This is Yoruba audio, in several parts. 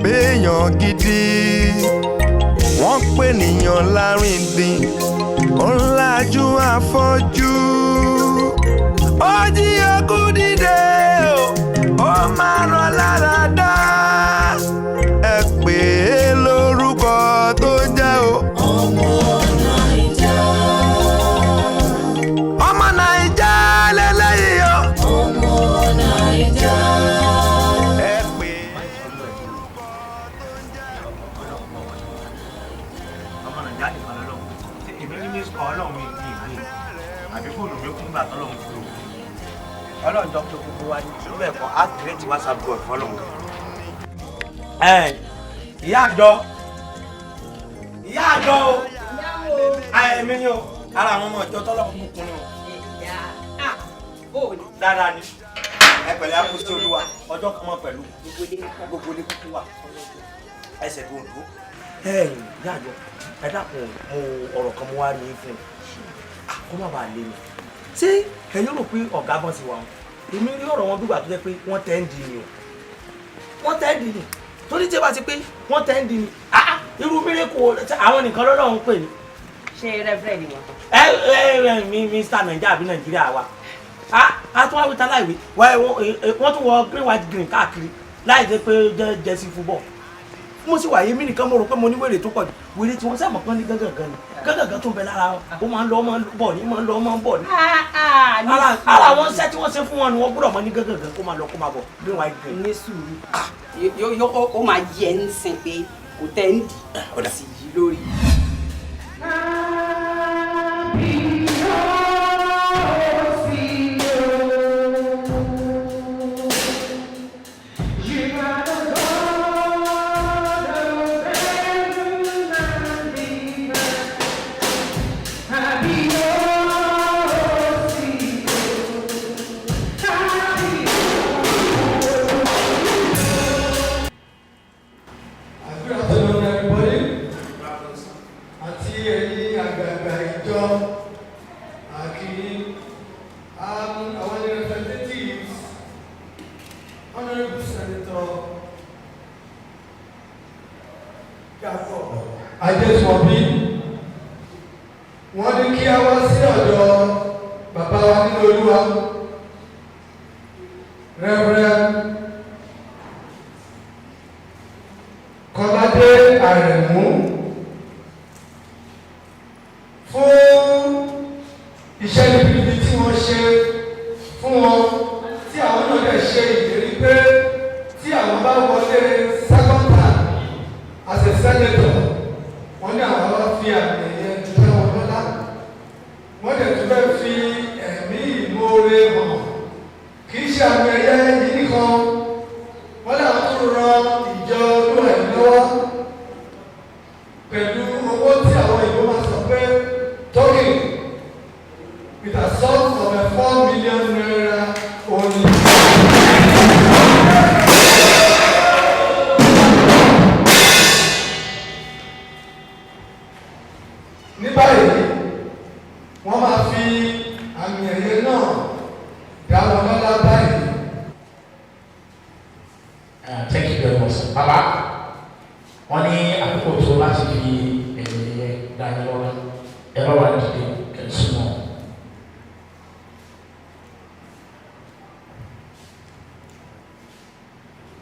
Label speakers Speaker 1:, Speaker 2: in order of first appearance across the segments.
Speaker 1: béèyàn gidi wọ́n pè níyàn lárìndín ó ń lajú afọ́jú ó jí okú dìde ó máa rọ lára dá ẹ pè é lórúkọ tó jẹ́ o. ọmọ Naija lélẹ́yìí o. ọmọ Naija. ẹ pè é lórúkọ tó jẹ́ o.
Speaker 2: ọmọ Naija nìkan lọ́lọ́run tí èmi ní miss call ọlọ́run mi ní ìgbé àbí fóònù mi kún gbà tọ́lọ́run fún un ọlọ́run jọ pé gbogbo wa ní ìlú ẹ̀kọ́ á kírètì WhatsApp group fọlọ́run. ìyá àjọ o èmi ni o ara àwọn ọmọ ìjọ tọ́lọ́run bùkún ni o. dáadáa ni ẹ pẹ̀lẹ́ àkóso olúwa ọjọ́ kan mọ́ pẹ̀lú gbogbo ilé kúkú wa ẹsẹ̀ tó ń dúró. ìyá àjọ ẹ dákun mo ọ̀rọ̀ kan mo wá rí fún un kó má bàa lé mi ṣé ẹ̀yin rò pé ọ̀gá bọ́n ti wà wọn èmi rí ọ̀rọ̀ wọn bí gbà tó jẹ́ pé wọ́n tẹ́ ń di ni o wọ́n tẹ́ ń di ni torí tí ẹ bá ti pé wọ́n tẹ́ ń di ni irú mírèkù àwọn nìkan lọ́dọ̀ ń pè ní.
Speaker 3: ṣé rẹ́fẹ̀rẹ̀ ni wọn.
Speaker 2: mi Mr. Naija àbí Nàìjíríà wa a tún wá wíta láìwé wọ́n tún wọ green white green káàkiri láì jẹ́ pé jẹ́sí fúbọ̀ mo sì wà yé mí nìkan mo rò pé mo ní wèrè tó pọ̀ jù wèrè tí wọ́n sábà pọ́n ní gángan ni gángan tó ń bẹ lára ó máa ń lọ ọmọ bọ̀ ní máa ń lọ ọmọ bọ̀ ní. ara wọn ṣẹ́ tí wọ́n ṣe fún wọn ni wọ́n gbọ́dọ̀ mọ ní gángan kó máa lọ kó máa bọ̀ green white green.
Speaker 3: ní sùúrù ó máa yẹ ń sìn pé kò tẹ́ ń dì sí yí lórí.
Speaker 4: Adétúnbí wọ́n ní kí a wá sí ọ̀dọ̀ bàbá wa nínú Olúwa Reverend Kọ́ládé Àrẹ̀mú fún iṣẹ́ níbi tí wọ́n ṣe fún wọn tí àwọn náà lè ṣe ìlérí pé tí àwọn bá wọlé second term as a senator wọ́n ní àwọn wá fi àmì ẹ̀yẹ dúpẹ́ wọn lọ́lá wọ́n dẹ̀ tún fẹ́ fi ẹ̀mí ìmoore hàn kì í ṣe àmì ẹ̀yẹ yìí nìkan wọ́n làwọn tún ran ìjọ olúwa ẹ̀ lọ́wọ́ pẹ̀lú owó tí àwọn ìbò máa sọ pé token with a sum of a 4 million naira only. Ní báyìí wọ́n máa fi àmì ẹ̀yẹ náà dá wọn lọ́lá báyìí.
Speaker 5: Thank you very much. Bàbá wọ́n ní àkókò tó láti fi ẹ̀yẹ dání lọ́lá ẹ bá wà nídìí kẹ̀sùn náà.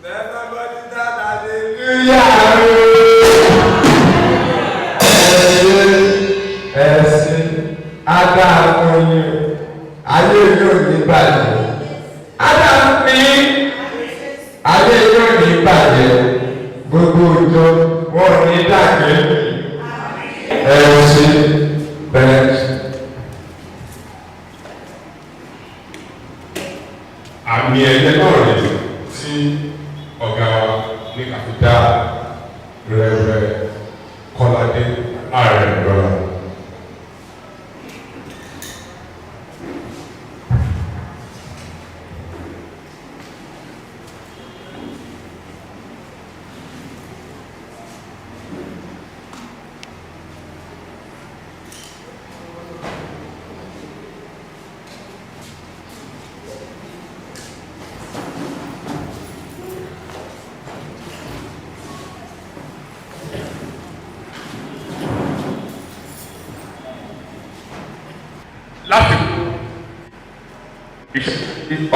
Speaker 4: Everybody that hallelujah. Ẹ̀sìn adáàkọ̀yìn ayé yóò ní bàjẹ́. Adáàmì ayé yóò ní bàjẹ́. Gbogbo òjò wọn ní dàgbé. Ẹ̀sìn bẹ̀rẹ̀.
Speaker 6: Àmì ẹ̀yẹ náà rèé tí ọ̀gá wa ní kàfíńtà Reverend Kọ́ládé Àrẹ̀mú.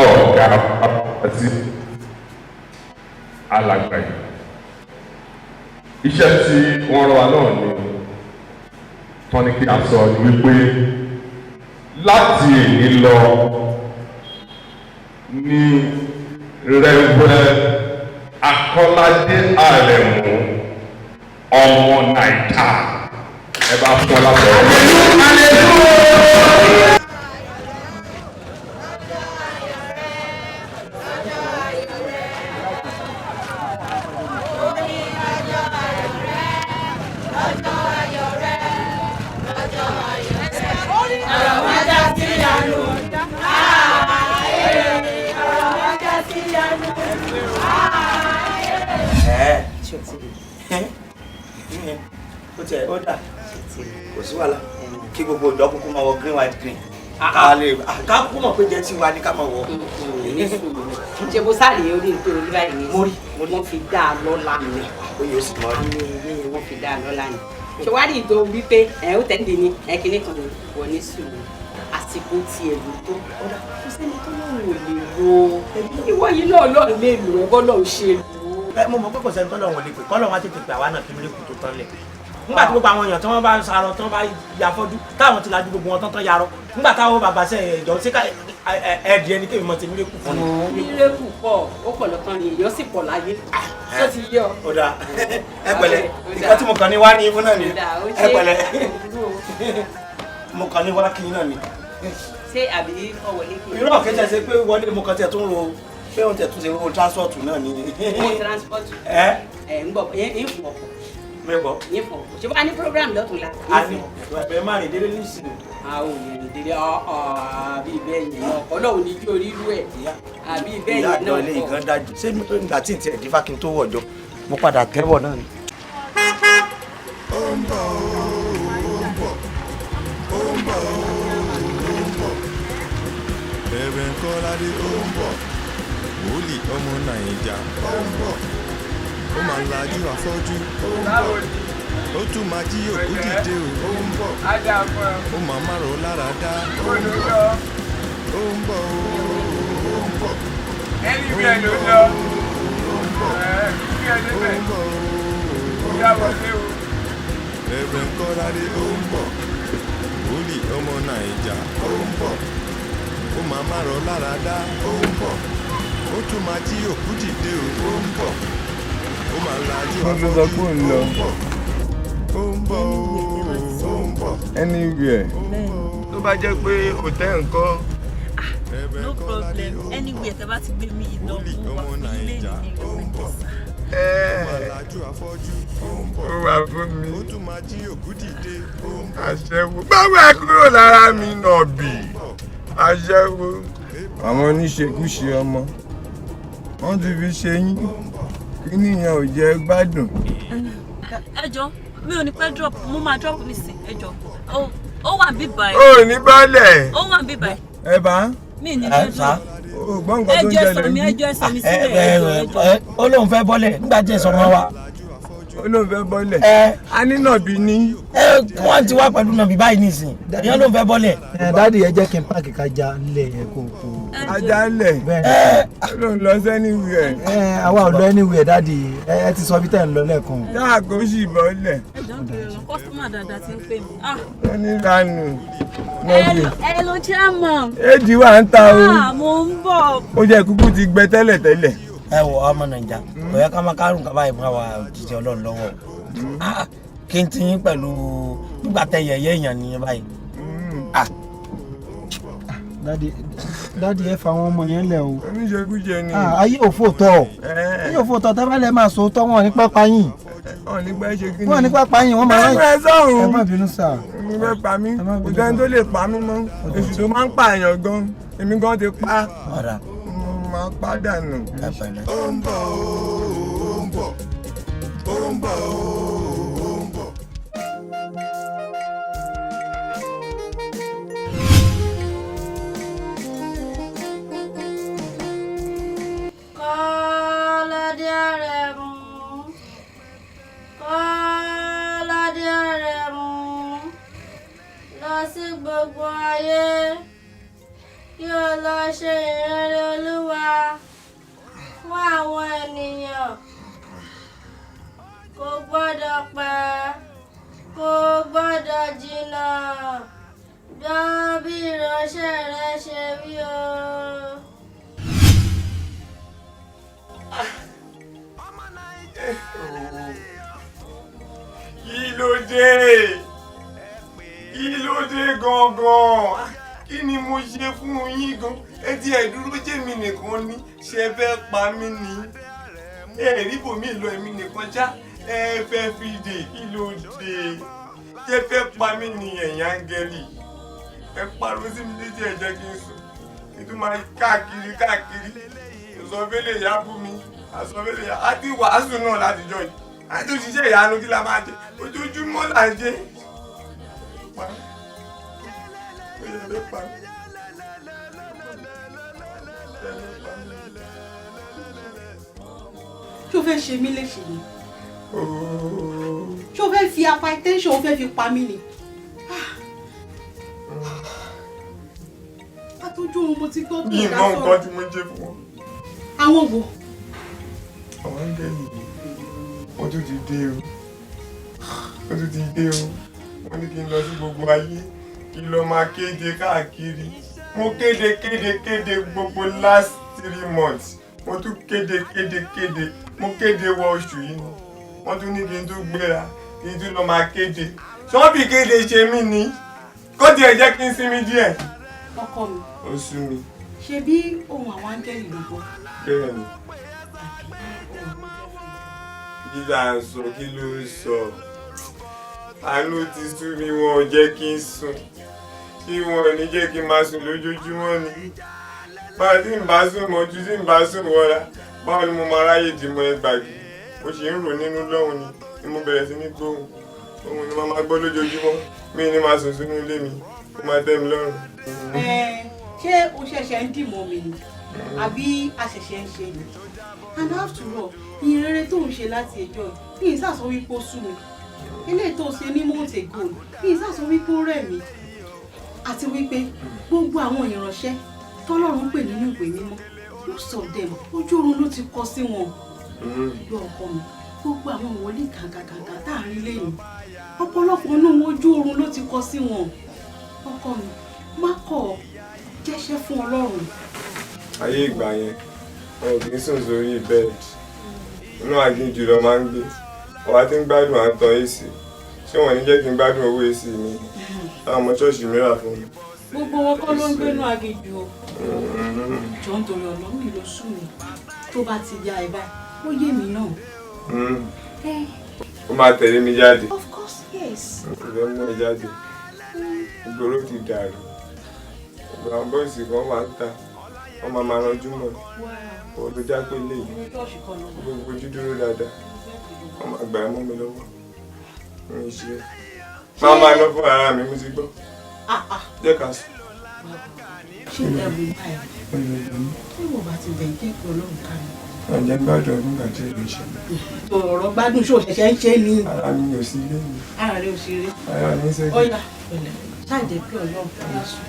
Speaker 6: ọ̀gá àti alàgbà yìí. Iṣẹ́ tí wọ́n rán wa náà ni tọ́ni kí a sọ ni wípé láti èyí lọ ní Rẹ́vẹ́rẹ́ Akọ́ládé Àrẹ̀mú ọmọ Nàìjà ẹ bá fún ọ lábẹ́
Speaker 2: ó dà kò sí wàhálà kí gbogbo ìjọ kúkú máa wọ green white green ká kúkú mọ̀ pé jẹ́ tí wa ní ká máa wọ.
Speaker 3: ṣe bó sáré orí ètò orí báyìí ní wọ́n fi dá a lọ́la ni
Speaker 2: ó yẹ sì mọ́ rí
Speaker 3: wọ́n fi dá a lọ́la ni ṣèwádìí tó wípé ó tẹ̀lé ní kíní kan wọ ní sùúrù àsìkò tiẹ̀ ló tó ọ̀dà kò sẹ́ni tó lóun ò lè ro ìwọ yìí náà lọ́ọ̀ lè lò ẹ́ bọ́lọ̀ ò ṣe lò ó.
Speaker 2: mo mọ̀ pé kò sẹ́ni tó lọ́wọ́ lè pè kọ́ lọ́wọ́ á tètè pè àwa náà kí mílíkù tó tán lẹ̀ nígbà tí gbogbo àwọn èèyàn tí wọ́n bá ń sarọ tí wọ́n bá ya fọ́jú táwọn ti lajú gbogbo wọn tán tán yarọ nígbà táwọn bàbá sẹ ìjọ sí ẹ̀ẹ́dì ẹni kéwì mọ́ ti mílíkù fún mi.
Speaker 3: mílíkù pọ̀ ó pọ̀ lọ́kàn ni èèyàn sì pọ̀ láyé tó ti yé ọ.
Speaker 2: ó dáa ẹ pẹ̀lẹ́ ìkọ́ tí mo kàn ní wá ní ibú náà ni ẹ pẹ̀lẹ́ mo kàn ní wá kí náà ni.
Speaker 3: ṣé àbí ọ̀wọ́lé kí.
Speaker 2: irú ọ̀kẹ́jẹ́ ṣe pé wọlé mo kàn tiẹ̀ tó ń ro pé òun tiẹ̀ tún ṣe owó transport náà ni.
Speaker 3: owó transport ń gbọ́ ń fún ọkọ̀
Speaker 2: mẹ́bọ̀.
Speaker 3: yín fún ọkọ̀ ṣé wàá ní program lọ́tún la.
Speaker 2: a ní ẹ̀bẹ̀ máa rìn délé nísìnyí.
Speaker 3: a ò lè rìn délé àbí bẹ́ẹ̀ yẹn náà kọ́ lọ́wọ́ ní kí orí rú ẹ̀ àbí bẹ́ẹ̀ yẹn náà kọ́.
Speaker 2: ìyá àjọ ilé ìgan dájú ṣé nígbà tí n tiẹ̀ dífá kí n tó wọ̀jọ́ mo padà tẹ́wọ̀ náà ni.
Speaker 1: ó ń bọ̀ ó ń bọ̀ ó ń bọ̀ ó ń bọ̀ Reverend Kọ́ládé ó ń bọ̀ wòlíì ọmọ Nàìjà ó ń bọ̀ ó máa ń lajú afọ́jú ó ń bọ̀ ó tún máa jí òkú dìde ó ń bọ̀ ó máa má rọ̀ lára dá ó ń bọ̀ ó ń bọ̀ ó ń bọ̀
Speaker 7: ẹni bí ẹ ló lọ
Speaker 1: ó ń bọ̀
Speaker 7: bí ẹ ló bẹ̀
Speaker 1: ó ń bọ̀
Speaker 7: ó yá wọlé o.
Speaker 1: Reverend Kọ́ládé ó ń bọ̀ wòlíì ọmọ Nàìjà ó ń bọ̀ ó máa má rọ̀ lára dá ó ń bọ̀ ó tún máa jí òkú dìde ó ń bọ̀ ó máa lajú afọ́jú ó ń bọ̀ ó ń bọ̀ ó ń bọ̀
Speaker 8: anywhere.
Speaker 1: tó bá jẹ́ pé òtẹ́ nǹkan.
Speaker 9: No problem. Anywhere tẹ́ bá ti gbé mi lọ mo wà fún ilé ìlú
Speaker 1: ó máa lajú afọ́jú ó ń bọ̀
Speaker 8: ó wà fún mi.
Speaker 1: ó tún máa jí òkú dìde ó ń bọ̀
Speaker 8: aṣẹ́wó báwo ẹ kúrò lára mi náà bì aṣẹ́wó. àwọn oníṣekúṣe ọmọ wọ́n ti fi ṣe yín kí nìyẹn ò jẹ́ gbádùn.
Speaker 9: ẹ jọ̀ọ́ mi ò ní pẹ́ drop mo máa drop nísìn ẹ jọ̀ọ́ ó wà bí báyìí.
Speaker 8: ó ní bọ́lẹ̀.
Speaker 9: ó wà bí báyìí.
Speaker 8: ẹ bá.
Speaker 9: mi ní lè dùn.
Speaker 8: o gbọ́ nǹkan tó ń jẹlẹ̀ ní.
Speaker 9: ẹjọ́ ẹ̀sọ́ mi sílẹ̀ ẹjọ́.
Speaker 2: ó lóun fẹ́ bọ́lẹ̀ nígbà tí èso mọ́ wa.
Speaker 8: ó lóun fẹ́ bọ́lẹ̀. a ní nàbí ní.
Speaker 2: wọ́n ti wá pẹ̀lú nàbí báyìí nísìn ìyẹn lóun fẹ́ bọ́lẹ̀.
Speaker 10: dáàdi ẹ jẹ́ kí n páàkì kájà lẹ̀ ẹ̀ kò.
Speaker 8: ajá lẹ̀ ó lóun lọ sẹ́niwìẹ̀.
Speaker 10: àwa ò lọ anywhere dáàdi ẹ ti sọ bí tẹ̀ ń lọ lẹ́ẹ̀kan.
Speaker 8: yáà kó sì bọ́lẹ̀.
Speaker 9: ẹjọ́ ń bèrè lọ kọ́sítọ́mà dáadáa ti ń pè mí.
Speaker 8: wọ́n ní lánàá.
Speaker 9: ẹ ló jẹ́ mọ̀.
Speaker 8: éèdì wà ń ta o.
Speaker 9: mo ń bọ̀.
Speaker 8: ó jẹ́ kúkú ti gbẹ tẹ́lẹ̀.
Speaker 2: ẹ wọ ọmọ Nàìjà kò yẹ ká máa kárùn kaba ìmọ̀ àwa òjijì Ọlọ́run lọ́wọ́ kí n ti yín pẹ̀lú nígbà tẹ yẹ̀yẹ́ èèyàn nìyẹn báyìí.
Speaker 10: dáàdi ẹ fa àwọn ọmọ yẹn lẹ o.
Speaker 8: oníṣekúṣe ni.
Speaker 10: ayé òfò tọ ayé òfò tọ tẹ bá lẹ máa sọ tọ wọn ní pápá yín.
Speaker 8: wọn ní pẹ́ ṣe kí ni.
Speaker 10: wọn ní pápá yín wọn máa rán.
Speaker 8: ẹ sọ̀rùn.
Speaker 10: ẹ má bínú sá.
Speaker 8: èmi fẹ́ pa mí kò sẹ́ni tó lè pa mí mọ́ èsì tó máa ń pààyàn gan èmi gan ti pa.
Speaker 2: ọ̀rà
Speaker 8: máa pa dànù.
Speaker 2: ẹ pẹ̀lẹ́.
Speaker 1: ó ń bọ̀ ó ń bọ̀ ó ń bọ̀ ó ń bọ̀.
Speaker 11: Kọ́ládé Àrẹ̀mú, Kọ́ládé Àrẹ̀mú, lọ sí gbogbo ayé kí o lọ ṣe ìrere
Speaker 8: dé? Kí ló dé gangan? Kí ni mo ṣe fún yín gan? Ẹ ti ẹ̀ dúró jẹ́ mi nìkan ni, ṣe fẹ́ pa mí ni. Ẹ rí bòmí lọ èmi nìkan já, ẹ fẹ́ fi dè kí ló dé? Ṣé fẹ́ pa mí ni ẹ̀yin áńgẹ́lì? Ẹ pariwo sí mi létí ẹ jẹ́ kí n sùn. Kí n tún máa káàkiri. Ìsọ̀fẹ́lẹ̀ ìyá bú mi, àsọ̀fẹ́lẹ̀ ìyá. A ti wàásù náà látijọ́ yìí. A ti ṣiṣẹ́ ìyanu kí la máa jẹ. Ojoojúmọ́ là ń jẹ.
Speaker 3: Ṣé o fẹ́ ṣe mí léṣe ni? Ṣé o fẹ́ fi hypertension o fẹ́ fi pa mí ni? Àtọ́jú ohun mo ti gbọ́ tó
Speaker 8: bí ìmọ̀ nǹkan tí mo jẹ́ fún wọn.
Speaker 3: Àwọn wo?
Speaker 8: Àwọn áńgẹ́lì wọ́n tún ti dé o. Wọ́n ní kí n lọ sí gbogbo ayé kí n lọ máa kéde káàkiri. Mo kéde gbogbo last 3 months. Mo tún kéde. Mo kéde wọ oṣù yìí ni. Wọ́n tún ní kí n tún gbéra kí n tún lọ máa kéde. Ṣọ́ọ̀bì kéde ṣe mí ni. Kó tiẹ̀ jẹ́ kí n sinmi díẹ̀.
Speaker 3: Ọkọ mi.
Speaker 8: Ó sú mi.
Speaker 3: Ṣé bí ohun àwọn áńgẹ́lì ló gbọ́?
Speaker 8: Bẹ́ẹ̀ ni. Gíga sọ kí ló ń sọ? Àánú ti sú mi, wọn ò jẹ́ kí n sùn. Kí wọn ò ní jẹ́ kí n máa sùn lójoojúmọ́ ni. Báwo tí n bá sùn mọ́jú tí n bá sùn wọra, báwo ni mo máa ráyè dìmọ̀ ẹgbàgbé? Mo sì ń rò nínú lọ́hùn ni mo bẹ̀rẹ̀ sí ní gbóhùn. Ohun ni mo máa gbọ́ lójoojúmọ́. Mi ní máa sùn sínú ilé mi, ó máa tẹ́ mi lọ́rùn.
Speaker 3: Ṣé o ṣẹ̀ṣẹ̀ ń dìmọ̀ mi ni? Àbí a ṣẹ̀ṣẹ̀ ń ṣe ni? And after all, ìyìn rere tó ń ṣe láti ẹjọ́ ní ìsàsọ wípé ó sú mi. Eléyìí tó ṣe ní months ago ní ìsàsọ wípé ó rẹ̀ mí. Àti wípé gbogbo àwọn ìránṣẹ́ tọ́lọ́run pè nínú ìwé mímọ́, most of them ojú oorun ló ti kọ sí wọn. Ìlú ọkọ mi, gbogbo àwọn wòlíì kàǹkàǹkà tá à ń rí lẹ́yìn. Ọ̀pọ̀lọpọ̀ inú ojú oorun ló ti kọ sí wọn. Ọkọ mi, má kọ̀ jẹ́ṣẹ́ fún Ọlọ́run.
Speaker 8: Ayé ìgbà yẹn, wọn ò kì í sùn sórí bẹ́ẹ̀dì. Inú aginjù lọ máa ń gbé. Ọba tí ń gbádùn à ń tan AC. Ṣé wọ́n ní jẹ́ kí n gbádùn owó AC mi? Àwọn ọmọ ṣọ́ọ̀ṣì mi rà fún mi.
Speaker 3: Gbogbo wọn kọ́ ló ń gbénú aginjù o. Jọ ń torí Ọlọ́run mi ló sú mi. Tó bá ti ya ẹ báyìí, ó yé mi náà.
Speaker 8: Ó máa tẹ̀lé mi jáde.
Speaker 3: Of course, yes.
Speaker 8: Ìfẹ́ mú ẹ jáde. Ìgboro ti dàrú. Ìgbà àwọn bọ́ìsì kan máa ń ta. Wọ́n máa ranjú mọ́. Òun ló já pé lè yìí. Gbogbo ojú dúró dáadáa. Wọ́n máa gbà ẹ́ mọ́ mi lọ́wọ́. Mi ì ṣe. Máa lọ fún ara mi, mo ti gbọ́. Jẹ́ ká sùn.
Speaker 3: Ṣé ẹ̀bùn báyìí? Ṣé ìwọ̀n bá ti bẹ̀ ń kẹ́kọ̀ọ́ Ọlọ́run ká mi?
Speaker 8: Ọ̀jẹ̀ gbádùn ọdún nígbà tí èmi ṣe.
Speaker 3: Ọ̀rọ̀ gbádùn ṣó ṣẹ̀ṣẹ̀ ń ṣe ni.
Speaker 8: Ara mi ò sí ilé mi.
Speaker 3: Ara rẹ̀ ò sí rí.
Speaker 8: Ara mi ń ṣẹ́gun.
Speaker 3: Ọ̀yà pẹ̀lẹ́. Ṣáàjẹ́ pé Ọlọ́run ká mi sùn.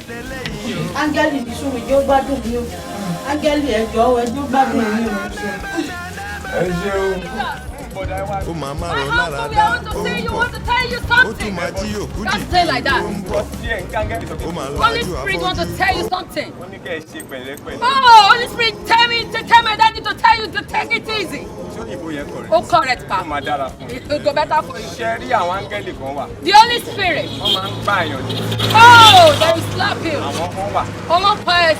Speaker 3: Áńgẹ́lì ní sún mi jẹ́ ó gbádùn mi o. Áńgẹ́lì ẹjọ́ ẹjọ́ gbádùn mi o.
Speaker 8: Ẹ ṣe o.
Speaker 1: Ó máa máa rọ lára dá ó ń bọ̀. Ó tún máa jí òkú dìde ó ń bọ̀. Ó máa
Speaker 12: Holy
Speaker 1: lájú
Speaker 12: Spirit want to tell you something.
Speaker 8: Wọ́n ní kẹ́ ẹ ṣe pẹ̀lẹ́pẹ̀lẹ́.
Speaker 12: Oh, Holy Spirit tell my daddy to tell you to take it easy.
Speaker 8: Ṣé òyìnbó yẹn correct?
Speaker 12: Oh, correct, pa.
Speaker 8: Ó máa dára fún mi.
Speaker 12: It will go better for you.
Speaker 8: Ṣé rí àwọn áńgẹ́lì kan wà?
Speaker 12: The Holy Spirit.
Speaker 8: Wọ́n máa ń gbá àyàn ní.
Speaker 12: Oh, they will slap you.
Speaker 8: Àwọn kan wà.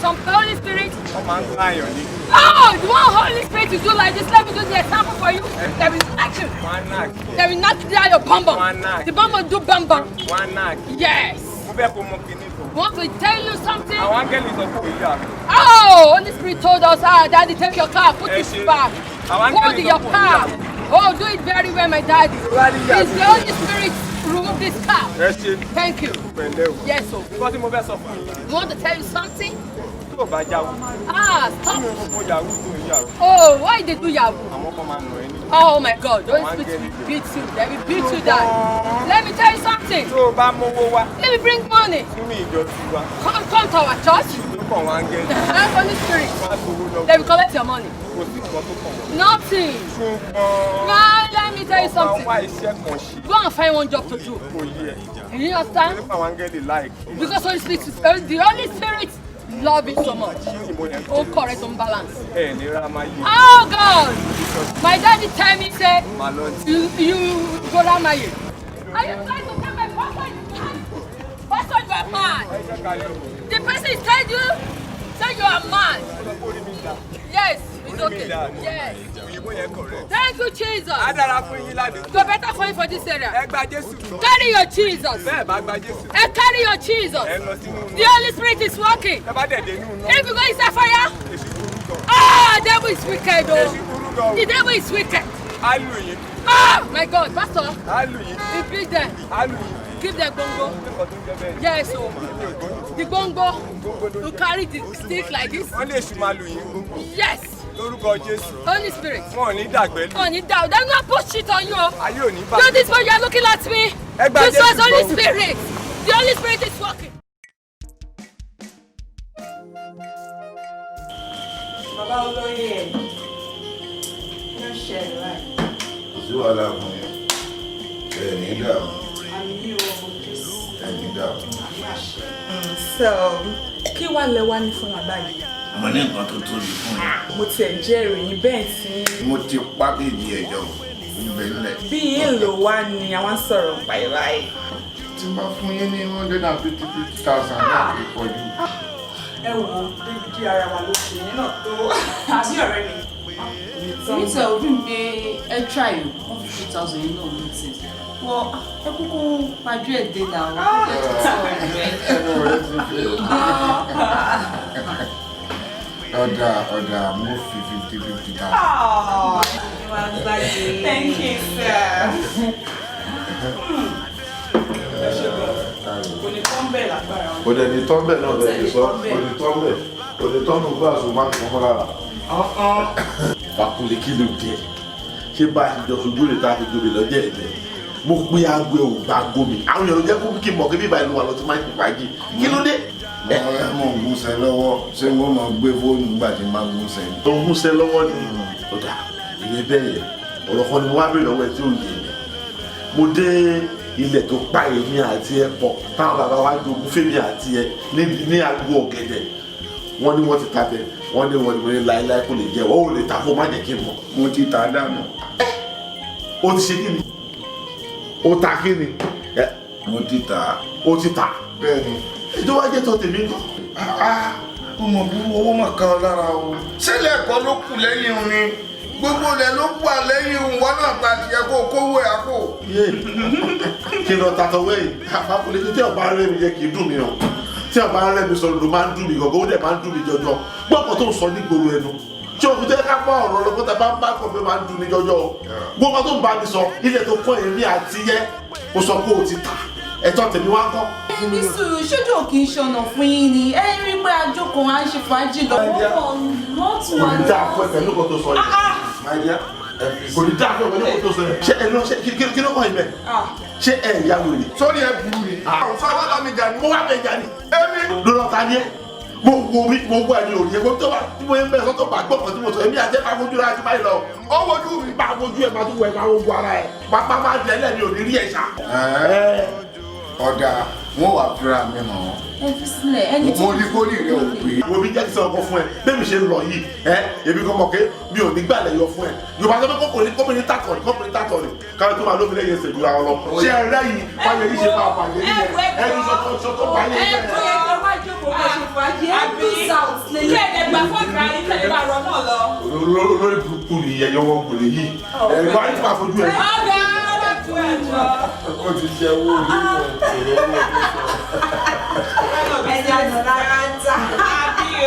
Speaker 12: Some Holy Spirit.
Speaker 8: Wọ́n máa ń gbá àyàn ní.
Speaker 12: Oh, the one Holy Spirit to do like this. Let me do the example for you. There is action.
Speaker 8: Wọ́n á knock.
Speaker 12: They will not down your bum bum.
Speaker 8: One knock.
Speaker 12: The bum bum do bum bum.
Speaker 8: Wọ́n á knock.
Speaker 12: Yes.
Speaker 8: Mo fẹ́ kó mọ kinní kan.
Speaker 12: Want to tell you something?
Speaker 8: Àwọn áńgẹ́lì sọ fún ìyá mi.
Speaker 12: Oh, Holy Spirit told us, Daddy, take your car, put it back. Hold in your car. Oh, do it very well, my daddy. It's the Holy Spirit remove this car. Thank you. Yes, sir.
Speaker 8: Because mo fẹ́ sọ fún yín.
Speaker 12: You want to tell you something?
Speaker 8: Tó o bá jáwó.
Speaker 12: Stop.
Speaker 8: Mo yahoo tó yahoo.
Speaker 12: Oh, why they do yahoo?
Speaker 8: Àwọn kan máa nù ẹ́ ní.
Speaker 12: Oh my God, Holy Spirit will beat you. They will beat you down. Let me tell you something.
Speaker 8: Tó o bá mówó wá.
Speaker 12: Let me bring money.
Speaker 8: Sínú ìjọ tiwa.
Speaker 12: Come to our church.
Speaker 8: Lórúkọ àwọn áńgẹ́lì.
Speaker 12: Holy Spirit.
Speaker 8: Wọ́n á gbowó lọ́wọ́.
Speaker 12: They will collect your money.
Speaker 8: Kò sí nǹkan tó kàn wọ́n.
Speaker 12: Nothing.
Speaker 8: Ṣùgbọ́n.
Speaker 12: Now, let me tell you something.
Speaker 8: Wá iṣẹ́ kan ṣe.
Speaker 12: Go and find one job to do.
Speaker 8: Kò yẹ.
Speaker 12: You understand?
Speaker 8: Nípa àwọn áńgẹ́lì láì.
Speaker 12: Because Holy Spirit, the Holy Spirit love it so much. Oh, correct, on balance. Oh God! My daddy tell me say you go down my Are you trying to tell my pastor is mad? Pastor, you are mad. The person is telling you, say you are mad. Yes, it's okay. Yes. Thank you, Jesus. Go better for you for this area. Carry your Jesus. Carry your Jesus. The Holy Spirit is working. If you go inside fire, the devil is wicked. Oh. The devil is wicked. Oh my God, Pastor. Repeat them. Give them bongo. Yes, so the bongo. You carry the stick like this. Yes. Holy Spirit. They're not push shit on you. Do this when you're looking at me. This was Holy Spirit. The Holy Spirit is working.
Speaker 13: Bàbá olóyè ló ṣẹlẹ̀ báyìí.
Speaker 1: Sí wàhálà fún yẹn. Ẹ̀ní dààmú.
Speaker 13: Àmì yìí wọ́n mú Jésù.
Speaker 1: Ẹ̀ní dààmú.
Speaker 13: So, kí wàá lẹ wá ní fún wa báyìí?
Speaker 14: Mo ní nǹkan tó tóbi fún yín.
Speaker 13: Mo tiẹ̀ jẹ́rìí yín bẹ́ẹ̀ tí.
Speaker 1: Mo ti pákéjì ẹ̀jọ̀ ìgbẹ́lẹ̀.
Speaker 13: Bí èèlò wá ni àwọn sọ̀rọ̀ báyìí.
Speaker 1: Tí bá fún yín ní 150,000 náà kì í pọ̀jù.
Speaker 13: Ẹ wo bí ara wa ló ṣe yẹn náà tó àbí ọ̀rẹ́ mi.
Speaker 15: Mi tẹ òbí mi pé ẹ try 150,000 yìí náà ní ti. Wọ́n ẹ kúkú pajú ẹ̀ dé náà wọ́n kúkú ẹ̀ tó sọ
Speaker 1: Ọ̀dà mo fi 50,000.
Speaker 13: Thank you, sir.
Speaker 1: Kò dẹ̀ ní tọ́ḿbẹ̀ náà lè sọ, kò ní tọ́ḿbẹ̀, kò ní tọ́nù gbáàsù máa ń kọ́ lára.
Speaker 6: Bàkúlé kí ló dé? Ṣé bá a ti jọ sojú rẹ̀ tá a fi jobi lọ́jọ́ ẹ̀dẹ̀? Mo pé aago ẹ̀ ò gba gómi. Àwọn èèyàn jẹ́ kí n mọ̀ kí bíbá ìlú wa lọ ti máa ń pípa jì. Kí ló dé?
Speaker 1: Mo ń gúnṣẹ́ lọ́wọ́, ṣé mo máa gbé fóònù nígbà tí máa ń gúnṣẹ́ ni?
Speaker 6: Tó ń gúnṣẹ́ lọ́wọ́ ni. Ó dà, ìyẹn bẹ́ẹ̀ yẹn. Ọ̀rọ̀ kan ni mo wá bèèrè lọ́wọ́ ẹ tí ò yé mi. Mo dé ilẹ̀ tó pa èmi àti ẹ pọ̀ táwọn bàbá wa jogún fèmí àti ẹ ní agbo ọ̀gẹ̀dẹ̀. Wọ́n ní wọ́n ti ta bẹ̀, wọ́n ní wọ́n ní láéláé kò lè jẹ́, wọ́n ò lè ta kó má jẹ́ kí n mọ̀.
Speaker 1: Mo ti ta dànù.
Speaker 6: O ti ṣe kí ni? O ta kí ni?
Speaker 1: Mo ti ta.
Speaker 6: O ti ta.
Speaker 1: Bẹ́ẹ̀ni.
Speaker 6: Ìjọba jẹ́ tọ́ tèmi nù.
Speaker 1: Mo mọ̀ bí owó mọ̀ kan lára o. Ṣẹlẹ̀ ẹ̀kọ́ ló kù lẹ́yìn òun ni. Gbogbo rẹ̀ ló kù lẹ́yìn òun wọ́n náà gba tiẹ̀ kó kówó ẹ̀ àpò.
Speaker 6: Kí lọ ta tọwọ́ yìí? Àpapọ̀lẹ́ tí ọba rẹ̀ mi jẹ́ kì í dùn mí o. Tí ọba rẹ̀ mi sọ̀rọ̀ ló máa ń dùn mí gọ̀gọ̀, ó dẹ̀ máa ń dùn mí jọjọ. Gbọ́kàn tó ń sọ nígboro ẹnu. Tí òkú tẹ́ ká pọ̀ ọ̀rọ̀ lọ́kọ́ tẹ bá ń bá kọ̀ pé máa ń dùn mí jọjọ. Gbọ́kàn tó ń bá mi sọ ilẹ̀ tó kọ́ èmi àti yẹ, ó sọ pé o ti tà. Ẹ̀tọ́ tèmi wá ń kọ́.
Speaker 15: Ní sùúrù ṣojú òkè ìṣọ̀nà fún yín ni ẹ rí pé àjọkọ̀ à ń ṣe fàájì lọ. Wọ́n tún wà
Speaker 6: Kò ní dáa fún ẹ pẹ̀lú nǹkan tó sọ yìí. Kò ní dáa fún ẹ pẹ̀lú nǹkan tó sọ yìí. Ṣé ẹ lọ ṣe kí ló kọ́ ìbẹ̀? Ṣé ẹ ìyá wèrè?
Speaker 1: Sórí ẹ burú ni. Sọ́wọ́ bá mi jà ní.
Speaker 6: Mo wá bẹ̀ jà ní.
Speaker 1: Èmi.
Speaker 6: Lọ́dọ̀ ta ni ẹ? Mo wo ẹni òrìyẹ mo tó wà tí mo yẹ ń bẹ̀ sọ́tọ̀ bá gbọ́ kan tí mo sọ èmi àti ẹ̀ máa fojú ra ti báyìí lọ. Ó wojú mi. Bá wojú ẹ̀ máa tún wọ ẹ̀ máa wojú ara ẹ̀. Pápá máa jẹ́ lẹ́ni ò ní rí ẹ̀ ṣá.
Speaker 1: Ọ̀dà wọn wà fúra mi hàn án.
Speaker 15: Ẹ fi sílẹ̀ ẹni tí.
Speaker 1: Mo rí kórìí rẹ̀ ò pé.
Speaker 6: Wo mi jẹ́ kí sọ ọkọ fún ẹ bẹ́ẹ̀ mi ṣe ń lọ yìí èmi kan mọ̀ pé mi ò ní gbàlẹ̀ yọ fún ẹ. Yorùbá sọ pé kọ́kùnrin tàtọ̀ ni káwọn tó máa lóbi lẹ́yìn ẹsẹ̀ jura wọn lọ. Ṣé ẹ rẹ́ yìí wáyé yìí ṣe máa bàjẹ́ nílẹ̀ ẹni sọ tó bàjẹ́ nílẹ̀.
Speaker 13: Ẹ tó máa jókòó kó ṣe fàájì ẹ bí south lè lé ẹ̀ẹ́dẹ́gbà fọ́ọ̀dù ayé tẹ̀lé bá rọ náà lọ.
Speaker 6: Olórí burúkú ni ìyẹn yọwọ́ gbòlè yìí. Ẹ̀rọ ayé máa fojú ẹ̀.
Speaker 1: Ó ti jẹ́ owó orí
Speaker 13: Ẹja nù lára ń ta.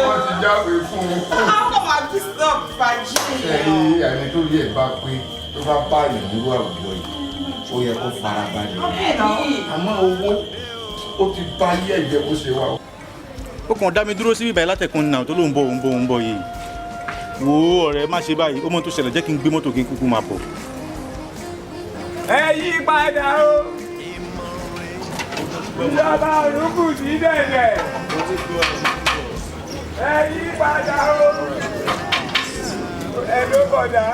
Speaker 1: wọ́n ti jáwé fún un.
Speaker 13: Àwọn máa bí stop fàájì.
Speaker 1: Ẹ̀yin ẹni tó yẹ bá pé tó bá báyìí nírú àwùjọ yìí ó yẹ kó fara balẹ̀. Àmọ́ owó ó ti bá yé ẹ̀jẹ̀ bó ṣe wà.
Speaker 16: Ó kàn dá mi dúró sí bíbá látẹ̀kùn náà tó ló ń bọ̀ yìí. Wo ọ̀rẹ́ má ṣe báyìí, ó mọ tó ṣẹlẹ̀ jẹ́ kí n gbé mọ́tò kí n kúkú máa bọ̀.
Speaker 7: Ẹ yí padà o. Ìjọba òrùkù sí dẹ̀dẹ̀. Ẹ yí padà o. Ẹ ló bọ̀dá.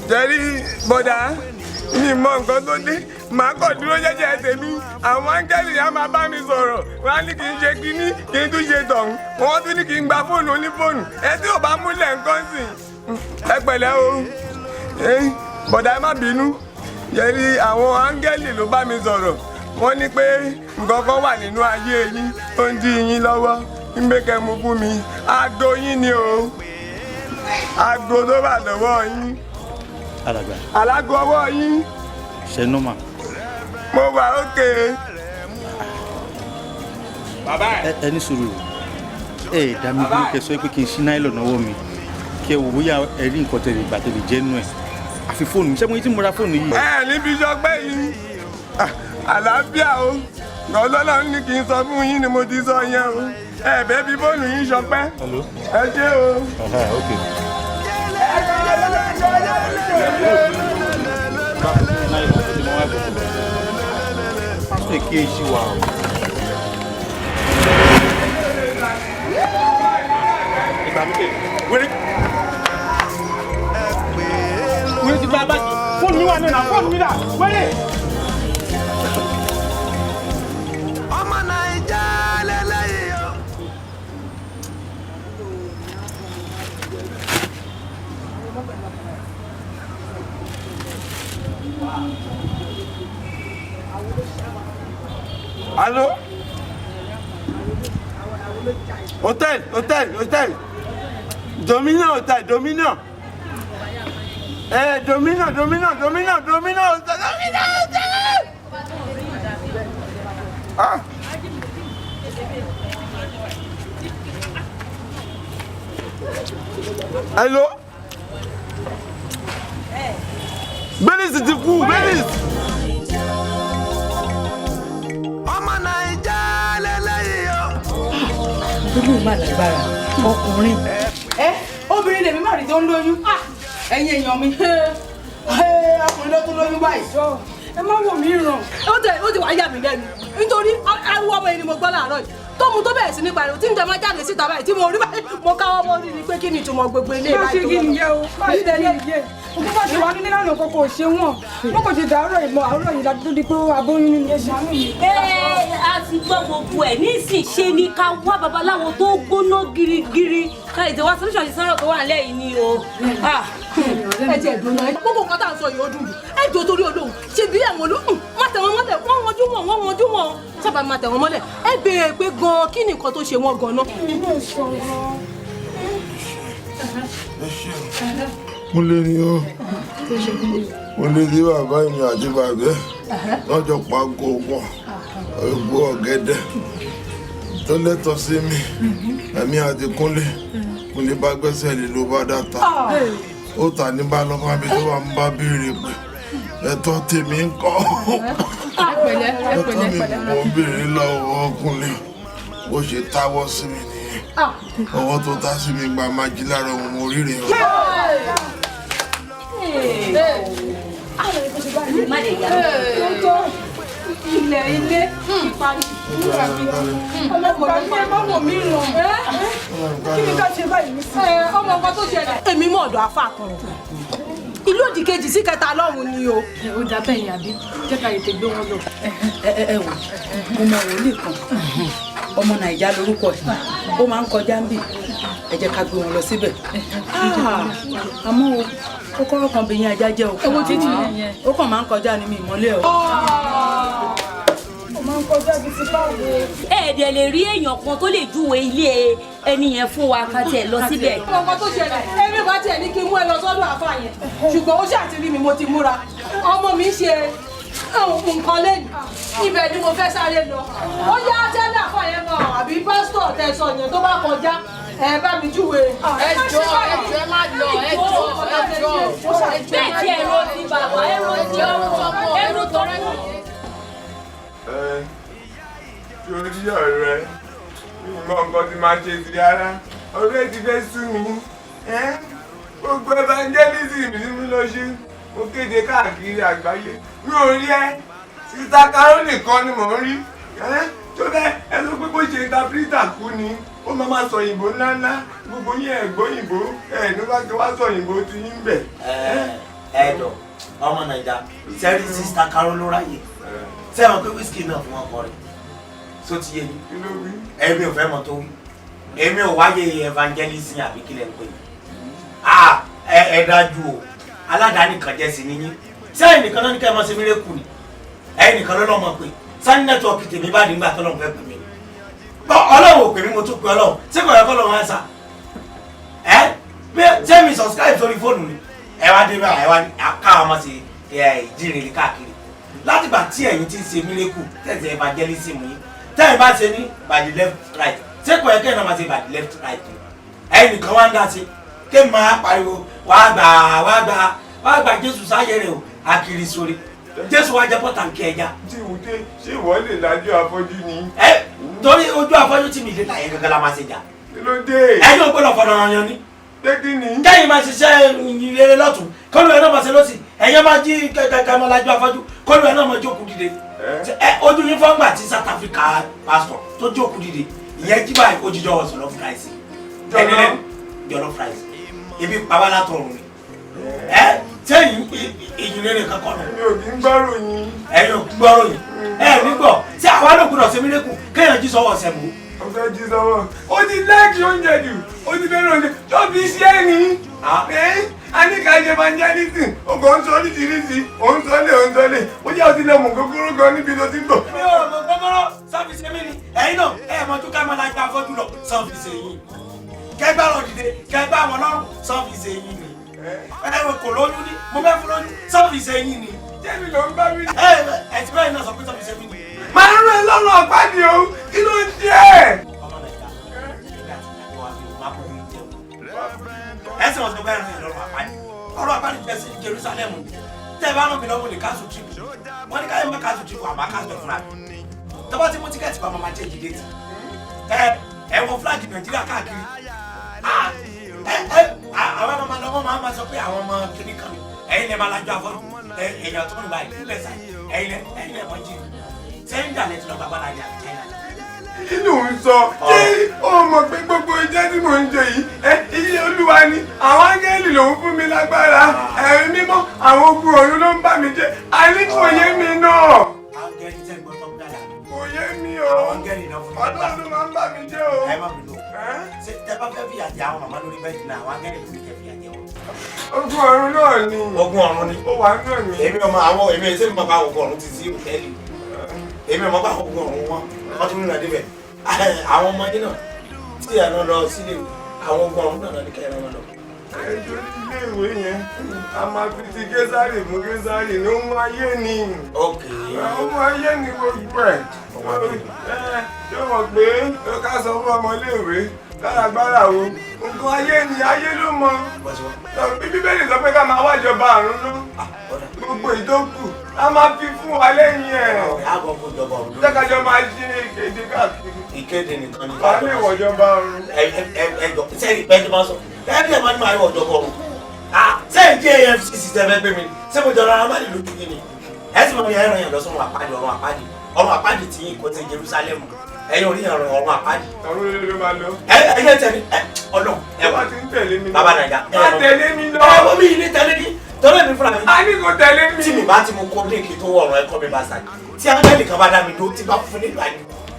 Speaker 7: Jẹ́rí bọ̀dá, mi mọ nǹkan tó dé. Màá kàn dúró jẹ́jẹ́ tèmi. Àwọn áńgẹ́lì yẹn máa bá mi sọ̀rọ̀. Wọ́n á ní kí n ṣe kíní, kí n tún ṣe tọ̀hún. Wọ́n tún ní kí n gba fóònù onífóònù. Ẹ tí ò bá múlẹ̀ nǹkan sìn. Ẹ pẹ̀lẹ́ o. Bọ̀dá ẹ má bínú. yẹrí àwọn áńgẹ́lì ló bá mi sọ̀rọ̀ wọ́n ní pé nǹkan kan wà nínú ayé yín tó ń dí yín lọ́wọ́ ń gbé kẹ́mu fún mi aago yín ni o aago tó wà lọ́wọ́ yín alágo ọwọ́ yín
Speaker 16: ṣe nọ́mà.
Speaker 7: mo wà ókè. bàbá
Speaker 16: ẹ ní sùúrù ẹ dá mi bí kẹ sọ pé kí n ṣí náírà lọ́wọ́ mi kí ẹ wò bóyá ẹ rí nǹkan tẹ̀lé ìgbà tẹ̀lé jẹ́ nú ẹ̀ àfi fóònù mi ṣé mo yí tí mo ra fóònù yìí.
Speaker 7: ẹ níbi ìjọpẹ́ yìí àlàáfíà o gbọ́dọ̀ ní kí n sọ fún yín ni mo ti sọ yẹn o ẹ bẹ́ẹ̀ bí fóònù yín ṣọpẹ́ ẹ ṣé o.
Speaker 16: pásítọ̀ kí èsì wà o.
Speaker 5: wẹ́rẹ́ ti gba báyìí fóònù mi wà nínú fóònù mi dà wẹ́rẹ́.
Speaker 1: ọmọ Naija lélẹ́yìí o.
Speaker 8: Allô? Hôtel. Dominant hôtel, Dominant. Dominant hôtel. Ah. Allô? Belize ti kú, Belize.
Speaker 1: ọmọ Naija lélẹ́yìí o.
Speaker 3: Olú mà lágbára ọkùnrin. Obìnrin lèmi má rí tó ń lóyún. Ẹ̀yin èèyàn mi. Ọkùnrin ló tún lóyún báyìí. Ẹ má wò mí ràn. Ó ti wá yà mí lẹ́nu. Nítorí ariwo ọmọ yìí ni mo gbọ́ láàárọ̀ yìí. Tóun tó bẹ̀rẹ̀ sí ní pariwo tí ń jẹ máa jáde síta báyìí tí mo rí báyìí mo káwọ́ mọ́ rí ni pé kí ni ìtumọ̀ gbogbo ilé ìbáyìí tó wọ́n.
Speaker 17: Má ṣe kí nìyẹn o, má ṣe nìyẹn. Òkú bá ṣe wà nílé lánàá kókó ṣe wọ́n. Wọ́n kò ṣe dàárọ̀ ìmọ̀ àárọ̀ yìí dájú tó di pé aboyún nínú ẹ̀ṣẹ̀ àánú mi.
Speaker 9: A ti gbọ́ gbogbo ẹ̀ nísìn ṣe ni ká wá babaláwo tó gbóná girigiri ká ètò wá solution ti sọ̀rọ̀ tó wà lẹ́yìn ni o.
Speaker 3: Ẹ jẹ́ ìdùnnú ẹ. Gbogbo nǹkan tá à ń sọ yìí ó dùn jù. Ẹ jọ torí Ọlọ́run ṣe bí ẹ̀wọ̀n ló má tẹ̀ wọ́n mọ́lẹ̀ wọ́n wọ́njú wọn. Sábà máa tẹ̀ wọ́n mọ́lẹ̀. Ẹ béèrè pé gan-an kí ni nǹkan tó ṣe wọ́n gan-an.
Speaker 1: mo lè ní o mo lè ní bàbá mi àti bàbá lọ́jọ́ pàgọ́ wọn egbò ọ̀gẹ̀dẹ̀ tó lẹ́tọ̀ọ́ sí mi ẹ̀mí àti Kúnlé bá gbẹ́sẹ̀ lé ló bá dáta ó tà ní bá lọ́mọ àbí tó wà ń bá béèrè pé ẹ̀tọ́ tèmi ń kọ́ ẹ̀tọ́ mi mo ń béèrè lọ́wọ́ Kúnlé bó ṣe táwọ́ sí mi nìyẹn ọwọ́ tó tá sí mi gba máa jí lára òun mo rí rèé o.
Speaker 17: Ilé ìparí ọmọkùnrin ẹ má wò mí ràn kí ni ká ṣe báyìí ní sí. Ọmọ nǹkan tó ṣẹlẹ̀.
Speaker 3: Èmi mọ̀ ọ̀dọ̀ afá kan ìlú òdì kejì sí kẹta lọ́hùn ni o.
Speaker 15: Ó dá bẹ́ẹ̀ yẹn àbí jẹ́ ká ètè gbé wọn lọ. Ẹ wò mo mọ wòlíì kan ọmọ Nàìjà lórúkọ ẹ̀ ó máa ń kọjá ń bì ẹ jẹ́ ká gbé wọn lọ síbẹ̀. Àmọ́ o kọ́kọ́rọ́ kan bẹ̀yìn ajá jẹ́ o.
Speaker 17: Ewo títì yẹn.
Speaker 15: Ó kàn máa ń kọjá ní mi ìmọ́lẹ̀ o.
Speaker 17: Ó máa ń kọjá bí ti báwo.
Speaker 9: Ẹ̀ẹ́dẹ̀ lè rí èèyàn kan tó lè júwe ilé ẹni yẹn fún wa ká tiẹ̀ lọ síbẹ̀.
Speaker 3: Ọmọ tó ṣẹlẹ̀ ẹbí bá tiẹ̀ ní kí n mú ẹ lọ sọ́dọ̀ àfà yẹn ṣùgbọ́n ó ṣáà ti rí mi mo ti múra ọmọ mi ṣe nǹkan lẹ́yìn ibẹ̀ ni mo fẹ́ sáré lọ. Ó yá tẹ́lẹ̀ àfà yẹn gan àbí pásítọ̀ tẹ̀sán yẹn tó bá kọjá ẹ bá mi júwe.
Speaker 12: Ẹ jọ̀ọ́ má lọ ẹ jọ̀ọ́.
Speaker 9: Bẹ́ẹ̀ tí ẹ̀rọ ti bàbá ẹ̀rọ ti ọmọ ẹ̀rọ tó kù.
Speaker 7: Tí o rí ọ̀rẹ́ mọ nǹkan tí máa ṣe sí ara ọ̀rẹ́ ti fẹ́ sú mi gbogbo evangelism ni mi lọ ṣe mo kéde káàkiri àgbáyé mi ò rí ẹ sísá Carol nìkan ni mò ń rí tó bẹ́ẹ̀ ẹ ló pé bó ṣe interpreter kú ni ó máa ma sọ òyìnbó ńláńlá gbogbo yín ẹ̀gbọ́ òyìnbó ní wá ti wá sọ òyìnbó ti yín bẹ̀.
Speaker 2: Ẹ̀dọ̀ ọmọ Nàìjà sẹ́rí sísá Carol ló ráyè sẹ́wọ̀n pé wíṣkì náà fún wọn kọrin tó ti yé ni èmi ò fẹ́ mọ tó wí èmi ò wáyé evangelism àbí kílẹ̀ ń pè é ẹ dájú o aládàáni kan jẹ́ sí níyìn sẹ́yìn nìkan náà ní kẹ́ ẹ máa ṣe mírèkù ni ẹ̀yin nìkan ló lọ́mọ pé sani nẹ́tíwọ̀kì tèmi bá nígbà tó lọ́mọ fẹ́ pè mí ni ọlọ́run ò pè mí mo tún pè ọlọ́run tí kò yẹ kọ́ lọ́wọ́ ẹ̀sà ẹ́ ṣé mi subscribe sórí fóònù ni ẹ wá dé bá ẹ wá káwọn máa ṣe ìjírìrì káàkiri látìgbà tí ẹ̀yin ti ń ṣe mírèkù tẹ̀sí evangelism yìí tẹ́yìn bá ṣe ní by the left right ṣé kò yẹ kẹ́yìn náà máa ṣe by the left right ni ẹ̀yin nìkan wá ń dá sí ké máa pariwo wàá gbà Jésù sáyé rẹ̀ o akiri sórí Jésù wá jẹ́ pọ́tàǹkì ẹja.
Speaker 8: tí ìwúdé ṣé ìwọ lè lajú afọ́jú ni.
Speaker 2: ẹ torí ojú afọ́jú tí mi lè láyé gangan la máa ṣe jà.
Speaker 8: kí ló dé.
Speaker 2: ẹjọ́ gbọ́dọ̀ fọ̀nà yan ni.
Speaker 8: dẹ́kí ni.
Speaker 2: kẹ́yìn máa ṣiṣẹ́ ìrere lọ́tún kọ́lù ẹ̀ náà máa ṣe lọ́sì ẹ̀yẹ́ máa jí kẹ́kẹ́ máa lajú afọ́jú kọ́lù ẹ̀ náà máa jókòó dìde. ojú yín fọ́ngbà tí South Africa pastor tó jókòó dìde ìyẹn jí báyìí ó jíjọ́ wọ̀ sọ̀rọ̀ fúráìsì. jọlọ fúráìsì ibi pàwọ́lá tọrùn ni. sẹ́yìn ìyìnlẹ́rẹ̀ kankan nù.
Speaker 8: mi ò kí ń gbọ́rò yín.
Speaker 2: ẹ̀yin ò kí ń gbọ́rò yín. nígbọ̀ tí àwa ló gbọ́dọ̀ ṣe mílíkù kéèyàn jí sọ́wọ́ ọ̀sẹ̀ mú.
Speaker 8: ọ̀fẹ́ jí sọ́wọ́. ó ti lẹ́ẹ̀kì oúnjẹ jù ó ti fẹ́ràn oúnjẹ tó fi ṣe é ní. a ní ká ṣe máa ń jẹ́ nísìn ọkọ̀ ń sọ oríṣiríṣi òun sọlé ó jẹ́ òtí lẹ́mù kókóró gan níbi tó ti ń bọ̀.
Speaker 2: mi ò mọ̀ gbọ́mọ́rọ́ sọ́fíìsì mi ni ẹ̀yin náà ẹ̀ mọ̀ tó ká máa lájú afọ́jú lọ sọ́fíìsì yìí kẹgbẹ́ ọ̀rọ̀ dìde kẹgbẹ́ àwọn ọlọ́run sọ́fíìsì yìí ni ẹ̀rọ kò lóyún ní mo fẹ́ fún lóyún sọ́fíìsì yìí ni.
Speaker 8: jẹ́mi ló ń bá mi.
Speaker 2: ẹ ti báyìí náà sọ pé sọ́fíìsì yìí ni.
Speaker 8: máa ń rìn lọ́nà ọ̀pá-dì o kí ló ń jẹ́.
Speaker 2: ẹ sì wọ́n sọ bẹ́ẹ̀ rìn lọ́rùn àpáni ọ̀rọ̀ àpáni jẹ́ sí Jerusalem tẹ́ ẹ bá rán mi lọ́wọ́ lè káṣù tìrìpù wọ́n ní káyọ̀ má káṣù tìrìpù àmọ́ káṣù ẹ̀ fúnra mi tọ́ba tí mo tíkẹ́ẹ̀tì bá máa jẹ́ ìdílé ti ẹ wọ fúláàgì Nàìjíríà káàkiri àwọn ọmọ ọlọ́wọ́ máa sọ pé àwọn ọmọ kìnnì kan ní ẹ̀yin lè máa lajú afọ́jú èèyàn tó ń bá ìlú lẹ́sà ẹ̀yin lè mọ̀ jí sẹ́yìn jà lẹ́tì lọ́gbà bá láyé àti China.
Speaker 8: inú ń sọ kí o mọ̀ pé gbogbo iṣẹ́ tí mò ń ṣe yìí ilé Olúwa ni àwọn áńgẹ́lì lòún fún mi lágbára ẹ̀rí mímọ́ àwọn ogun ọ̀run ló ń bá mi jẹ́ àní kò yé mi náà.
Speaker 2: áńgẹ́lì tẹ́ gbọ́ tọ́ dáadáa.
Speaker 8: kò yé mi o
Speaker 2: áńgẹ́lì náà fún mi.
Speaker 8: Ọlọ́run ló máa ń bá mi jẹ́ o.
Speaker 2: ẹ má bínú ṣe tẹ bá fẹ́ fìyà jẹ àwọn màmá lórí bẹ́ẹ̀dì náà àwọn áńgẹ́lì ló ní kẹ́ fìyà jẹ wọn.
Speaker 8: ogun ọ̀run náà ni.
Speaker 2: ogun ọ̀run ni.
Speaker 8: ó wà nínú mi.
Speaker 2: èmi ọmọ àwọn èmi ẹsẹ mi máa bá ogun ọ̀run ti sí òtẹ́ẹ̀lì èmi ọmọ bá ogun ọ̀run wọn wọn ti mú ìrìnàdé bẹ àwọn ọmọdé náà tí ẹ lọ sílé àwọn ogun ọ̀run náà ní kẹrin wọn lọ.
Speaker 8: ẹjọ́ ilé ìwé yẹn a máa fi ti Késárì mú Késárì ní ó mú ayé ni.
Speaker 2: ok
Speaker 8: ó mú ayé ni gbogbo ẹ̀. yóò mọ̀ pé ó ká sọ fún ọmọléèwé káragbára o nǹkan ayé ni ayé ló mọ. Bíbélì sọ pé ká máa wájọba àrùn náà gbogbo ìdókù a máa fi fún wa lẹ́yìn ẹ̀. jẹ́kájọ́ máa ṣe ìkéde káàkiri.
Speaker 2: ìkéde nìkan ni.
Speaker 8: wà á lè wọ̀jọba ọ̀run.
Speaker 2: ẹjọ sẹ́yìn pẹ́ẹ́jú máa sọ ẹbí ẹ̀ máa ní máa yọ ọ̀jọ̀bọ̀ ọ̀run. sẹ́yìn jẹ́ AFCC tẹ́lẹ̀ gbé mi ṣé mo jọra ara má lè lójú yín ni. ẹ sì mọ ìyá ẹran yẹn lọ sọ́run àpáàdì ọ̀run àpáàdì tí yín kò tẹ Jerusalem ẹ̀yin orí ìrìn ọ̀run àpáàdì.
Speaker 8: ọ̀run lè ló máa lọ.
Speaker 2: ẹ̀yin tẹ̀lé ọ̀nà
Speaker 8: ẹ̀wà ti ń tẹ̀lé mi lọ.
Speaker 2: bàbá nàìjà.
Speaker 8: má tẹ̀lé mi lọ.
Speaker 2: ọmọ mi yìí ní tẹ̀lé ní tọ́lẹ̀ mi fúnra mi.
Speaker 8: a ní kò tẹ̀lé mi.
Speaker 2: tí mi bá ti mú kó léèkì tó wọ̀ ọ̀rọ̀ ẹ̀kọ́ mi bá sàdé tí ángẹ́lì kan bá dá mi dúró tí bá fún nílùú àyè.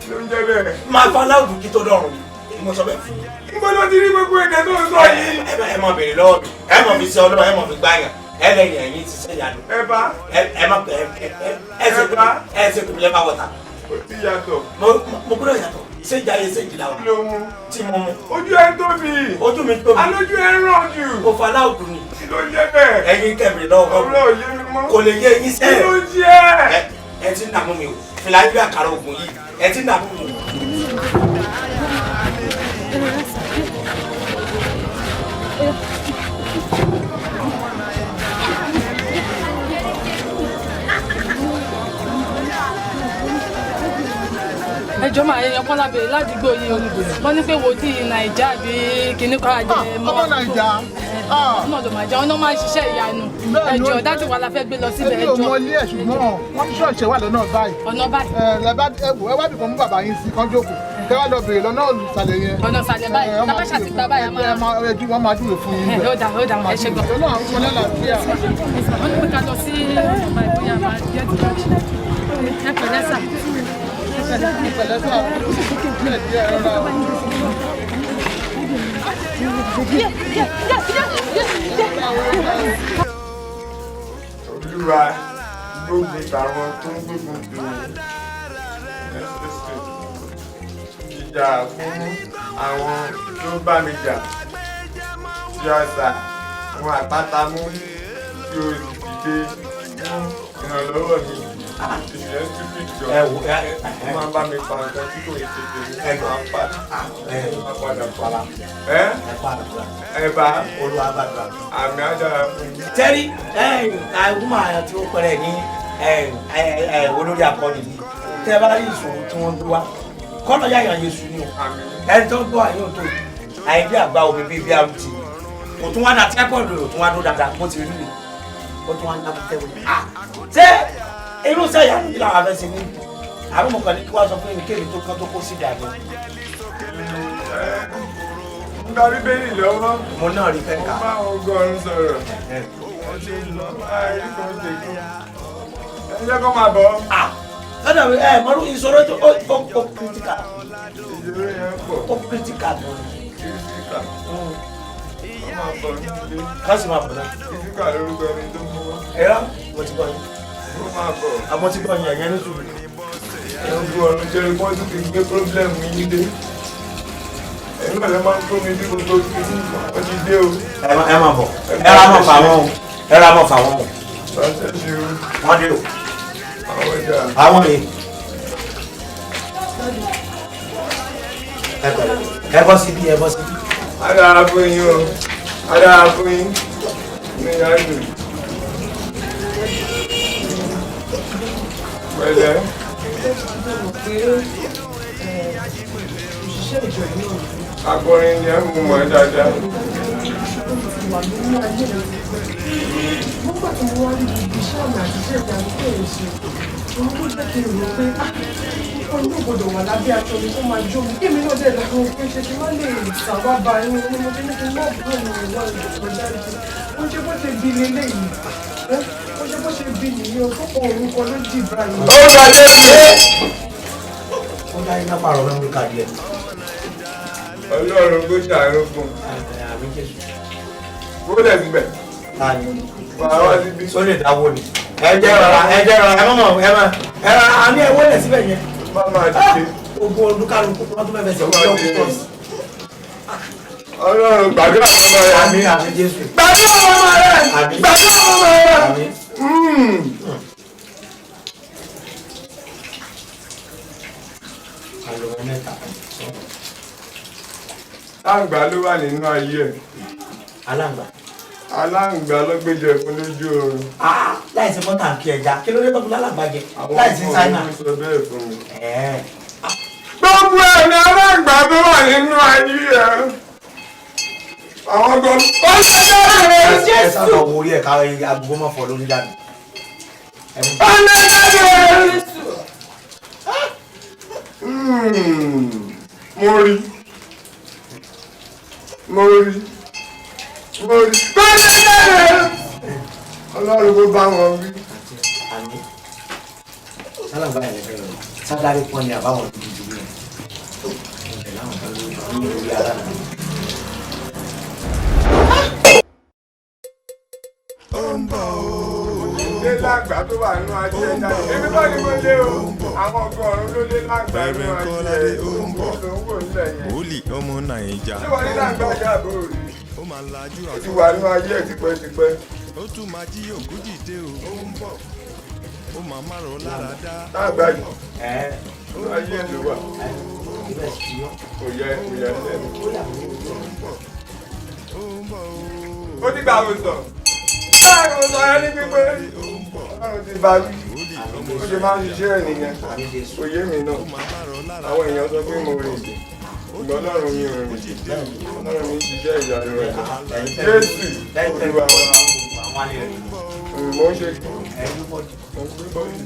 Speaker 8: ló ń jẹ bẹ́ẹ̀.
Speaker 2: máa fa aláwùjọ kí tó dọ̀rùn ni mo sọ bẹ́ẹ̀ fún yín.
Speaker 8: níbo ló ti rí gbogbo èdè tó ń sọ yìí.
Speaker 2: ẹ mọ bèrè lọ́wọ́ mi ẹ mọ fi ṣe ọlọ́wọ́ ẹ mọ fi gbáyàn ẹ lẹ́yìn ẹ̀yìn ti ṣe yàtọ̀.
Speaker 8: ẹ bá.
Speaker 2: ẹ má pẹ ẹ ṣe kùmí lẹ́fà wọ̀tà.
Speaker 8: ó ti yàtọ̀.
Speaker 2: mo gbọ́dọ̀ yàtọ̀ ṣé ìjà yẹn ṣé ìjìlá wa.
Speaker 8: ló mú.
Speaker 2: tí mo mú.
Speaker 8: ojú ẹ tóbi.
Speaker 2: ojú mi tóbi.
Speaker 8: alójú ẹ ràn jù.
Speaker 2: mo fa aláwùjọ ni.
Speaker 8: kí ló jẹ bẹ́ẹ̀.
Speaker 2: ẹ̀yin kẹmìrì lọ́wọ́
Speaker 8: ọ̀rọ̀ òye mi mọ́.
Speaker 2: kò lè yé eyín sẹ́ẹ̀.
Speaker 8: kí ló jẹ́.
Speaker 2: ẹ ti ń dààmú mi o fìlà ibi àkàrà ògùn yìí ẹ ti ń dààmú mi.
Speaker 17: ẹjọ́ máa yẹn kọ́ lábẹ́rẹ́ ládùúgbò yìí wọ́n ní pé wo tí Nàìjà bí kinní kan àjẹ mọ́
Speaker 18: ọmọ Nàìjà
Speaker 17: ọmọ ọdọ màjà ọ̀nà máa ń ṣiṣẹ́ ìyanu ẹjọ́ dájú wa la fẹ́ gbé lọ síbẹ̀ ẹjọ́.
Speaker 18: èmi ò mọ ilé ẹ̀ ṣùgbọ́n wọ́n ti ṣọ́ọ̀ṣì wà lọ́nà báyìí.
Speaker 17: ọ̀nà báyìí.
Speaker 18: ẹ wá bìkan mú bàbá yín sí kán jókòó kẹ wá lọ bèrè lọ́nà olùsàlẹ̀ yẹn.
Speaker 17: ọ̀nà ìsàlẹ̀ báyìí tábàṣà ti gba báyìí
Speaker 18: wọ́n máa dúró fún yín.
Speaker 17: ó dà ẹ ṣe gbọ́. wọ́n ní pé ká lọ sí ọmọ ìbóyá máa jẹ́ ti bá ẹ pẹ̀lẹ́ sà.
Speaker 8: Olúwa olúwa gbógun tàwọn tó ń gbógun tì mí. Ìjà fún àwọn tó bá mi jà tí ọ̀sà àwọn àpáta mú tí o sì dìde fún ìrànlọ́wọ́ mi. Ìyẹn stupid jọ. Wọ́n máa ń bá mi pa nǹkan tí kò yẹ tètè ní máa ń padà. Máa padà pa. Ẹ bá
Speaker 2: olùwàbàdàn.
Speaker 8: Àmì ajára fún mi.
Speaker 2: Tẹ́rí àìwúmọ̀ àyàn tí ó pẹ̀rẹ̀ ní olórí akọni yìí. Tẹ́ bá rí ìṣòro tí wọ́n gbé wá. Kọ́nà yáyàn Yéṣu ni o. Ẹni tó gbọ́ àyè òtò àìdí àgbà omi bíi bí àrùn tì. Kò tún wá dá tẹ́pọ̀lù rò tún wá dó dáadáa bó ti rí rè. Ó tún wá ń dábò tẹ́wọ̀. Ṣé inú sẹ́yà ní ìlànà àfẹsẹ̀ ní àwọn ọmọ kan ní kí wọ́n sọ fún mi kéèmí tó kán tó kó síbi àgbẹ̀.
Speaker 8: Ń gba bíbélì lọ́wọ́.
Speaker 2: Mo náà rí fẹ́ ká.
Speaker 8: Mo bá ọgọ́rùn sọ̀rọ̀. Wọ́n ṣe lọ láì kan tètè. Ẹ jẹ́ kó máa bọ̀.
Speaker 2: Lọ́dọ̀ mi mọ́rú ìṣòro tó ó kìrìtìkà.
Speaker 8: Ìṣòro yẹn pọ̀.
Speaker 2: Ó kìrìtìkà gan.
Speaker 8: Kìrìtìkà. Wọ́n máa bọ̀ nílé.
Speaker 2: Ká sì máa bọ̀ náà.
Speaker 8: Kìrìtìkà lórúkọ ẹni tó mú wá.
Speaker 2: Ẹ̀rọ mo ti gbọ́ yín.
Speaker 8: Wọ́n máa bọ̀.
Speaker 2: Àmọ́ ti gbọ́ yín ẹ̀yẹ́ ní sùúrù.
Speaker 8: Ẹ̀rọ bu ọ̀run jẹ́rìí wọ́n tún ti gbé pírọ́blẹ́mù yín dé. Ẹ̀yin náà lè máa ń kó mi bí gbogbo kìíní wọ́n ti dé o.
Speaker 2: Ẹ máa bọ̀. Ẹ ra mọ̀ fà wọ́n o. Ẹ ra mọ̀ fà wọ́n o.
Speaker 8: Bàtẹ́ ṣe o.
Speaker 2: Wọ́n dé o.
Speaker 8: Àwọn ìjà.
Speaker 2: Àwọn rèé. Ẹ bọ́ síbí, ẹ bọ́ síbí.
Speaker 8: Adára fún yín o. Adára fún yín. Ní ìyá ìlú. Pẹ̀lẹ́. Akọrin ni ẹ mú mọ̀ ẹ́ dáadáa.
Speaker 17: Nígbà tí mo wá rí ibi iṣẹ́ àmì àṣìṣe ìdánilẹ́ èrè ṣe, òun ló jẹ́ kí n rò pé ọ̀run náà gbọ́dọ̀ wà lábẹ́ aṣọ mi tó máa jó mi. Kémi náà dẹ̀ lọ́wọ́ pé ṣe kí n má lè sàwá ba inú ní mo dé ní kí n má bùrọ̀ mi ìwọ ìdòkò dáríjì. Ó ṣe bó ṣe bí leléyìí. Ó ṣe bó ṣe bí nìyí o, tó kọ orúkọ ló jì báyìí.
Speaker 8: Ó ga dé ṣe.
Speaker 2: Ó dá iná pààrọ̀ mẹ́mú kàdí ẹ̀.
Speaker 8: Ọlọ́run kó ṣàánú fún un. Ó dẹ̀ síbẹ̀. Wàá ti bí.
Speaker 2: Sólè dáwọ́ ni. Ẹ jẹ́ rọra, ẹ mọ̀ ẹ rọra, a ní ẹwọ́ lẹ̀ síbẹ̀ yẹn.
Speaker 8: Má máa dìde.
Speaker 2: Ogun olúkálukú wọ́n tún fẹ́ sẹ́wọ́n lọ́wọ́ kúrọ́ọ̀sì.
Speaker 8: Ọlọ́run gbàdúrà fún ọmọ rẹ̀.
Speaker 2: Àmín àmín Jésù.
Speaker 8: Gbàdúrà fún ọmọ rẹ̀. Gbàdúrà fún ọmọ rẹ̀.
Speaker 2: Àlọ́ mẹ́ta.
Speaker 8: Aláǹgbá ló wà nínú ayé ẹ̀.
Speaker 2: Aláǹgbá.
Speaker 8: Aláǹgbá ló gbéjọ fún lójú oorun.
Speaker 2: Láìsí bọ́tà kí ẹja, kí ló dé tó fi lálàgbá jẹ? Láìsí Ṣáínà.
Speaker 8: Àwọn ọmọ mi sọ bẹ́ẹ̀ fún mi. Gbogbo ẹ̀ ni aláǹgbá tó wà nínú ayé ẹ̀. Àwọn gan. Ó ṣe dáre Jésù.
Speaker 2: Ẹ sábà wo orí ẹ̀ ká agbó mọ̀ fọ́ lórí dànù.
Speaker 8: Ó ṣe dáre Jésù. Mo rí. Ọlọ́run kó bá wọn wí.
Speaker 2: Sálàgbá yẹn fẹ́ lọ. Sádárì pọ́n ni àbáwọn dúdú yẹn. Ìbẹ̀ láwọn kan lórí aláǹgbá.
Speaker 8: Lé lágbà tó wà nínú ajé ẹja. Èmi bá ní mo lé o. Àwọn ọgọ́rùn-ún ló lé lágbà nínú ajé ẹja. Ó ń wò nílẹ̀ yẹn.
Speaker 1: Wòlíì ọmọ Nàìjà.
Speaker 8: Ṣé wọ́n ní lágbà ọjà àbúrò rí? Ó ti wà nínú ayé ẹ̀ tipẹ́tipẹ́.
Speaker 1: Ó tún máa jí òkú dìde o. Ó máa má rọ lára dá.
Speaker 8: Lágbà yìí. Nínú ayé ẹ̀ ló wà. Kò yẹ lẹ́nu. Ó ti gbà wò sọ. Báwo sọ ẹ ní pípé? Ọlọ́run ti bá wí. Ó ṣe máa ń ṣiṣẹ́ ẹ̀ nìyẹn. Òye mi náà. Àwọn èèyàn sọ pé mo rìn dé. Ṣùgbọ́n Ọlọ́run mi ò rìn. Ọlọ́run mi ń ṣiṣẹ́ ìyanu rẹ̀. Jésù Olúwa wa. Mo ń ṣe kí. Mo ń gbé bọ́ọ̀lù.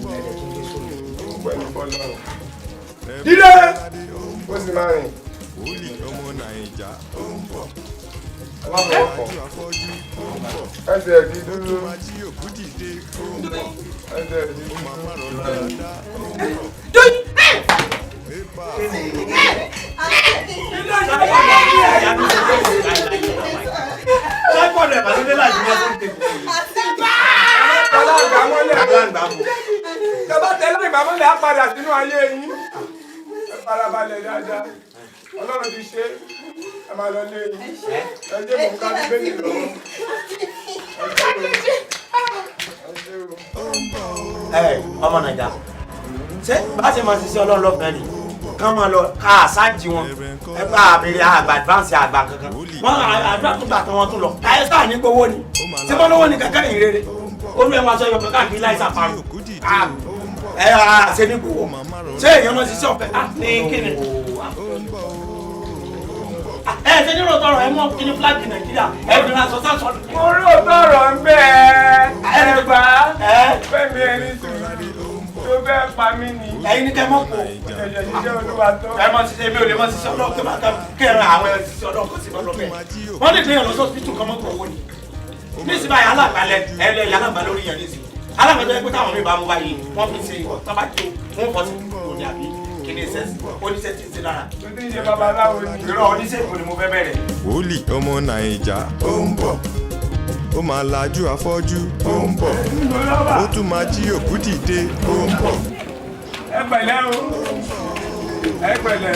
Speaker 8: Pẹ̀lú bọ́ọ̀lù. Dídé! Ó sì máa rìn.
Speaker 1: Wòlíì ọmọ Nàìjà.
Speaker 8: Ẹsẹ̀ di dúró. Ẹsẹ̀ di dúró.
Speaker 7: Tọ́ba tẹ́lẹ̀ ìgbàmọ́lẹ̀ á padà sínú ayé yín. Ẹ farabalẹ̀ dáadáa. Ọlọ́run ti ṣe ẹ máa lọ lé yín. Ẹ jẹ́ mọ̀ ká gbé yín lọ́wọ́.
Speaker 2: Ọmọ Nàìjà ṣé bá ṣe máa ṣiṣẹ́ Ọlọ́run lọ́fẹ̀ẹ́ ni ká máa lọ ká àṣáàjì wọn ẹ bá àbẹ̀rẹ̀ àgbà advance àgbà kankan wọn àdúrà tó gbà kan wọn tó lọ káyé sáà ní gbowó ni tí wọn lówó ni kankan yìí rere olú ẹ máa sọ yọkọ káàkiri láìsà parun ẹ ṣe ní gbowó ṣé èèyàn máa ṣiṣẹ́ ọ̀fẹ́ ní kíni ẹ ṣe ní ròtọ́ ọ̀rọ̀ ẹ mọ́ kíní fúláàgì Nàìjíríà ẹ fi máa sọ sáṣọ.
Speaker 7: Mo rí òótọ́ ọ̀rọ̀ ń bẹ́ ẹ gbà fẹ́mi ẹni tó fẹ́ pa mí ni.
Speaker 2: Ẹ̀yin ní kẹ́ mọ́ kó.
Speaker 7: Ẹ̀jẹ̀ ṣiṣẹ́ Olúwa tó.
Speaker 2: Ẹ máa ṣiṣẹ́ mi ò lè máa ṣiṣẹ́ Ọlọ́run kí máa kẹ́ran àwọn ẹ̀rọ ṣiṣẹ́ Ọlọ́run kó sì máa lọ bẹ́ẹ̀. Wọ́n lè gbé yàn lọ sí hospital kan mọ́tò owó ni. Ní ìsìn báyìí alágbálẹ̀ ẹlẹ́ ìyá alágbá lórí yẹn nísìn. Alágbàjọ́ ẹgbẹ́ táwọn mi bá mú báyìí wọ́n fi ṣe ìwọ̀ tọ́ba tó wọ́n fọ́ sí òní àbí kíní ìṣẹ́sì oníṣẹ́ ti ń ṣe lára.
Speaker 7: Oníṣẹ́ babaláwo ni.
Speaker 2: Ìrọ̀ oníṣẹ́ ìbò ni mo fẹ́ bẹ̀rẹ̀.
Speaker 1: Wòlíì ọmọ Nàìjà ó ń bọ̀ ó máa lajú afọ́jú ó ń bọ̀ ó tún máa jí òkú dìde ó ń bọ̀.
Speaker 7: Ẹ pẹ̀lẹ́ o ẹ pẹ̀lẹ́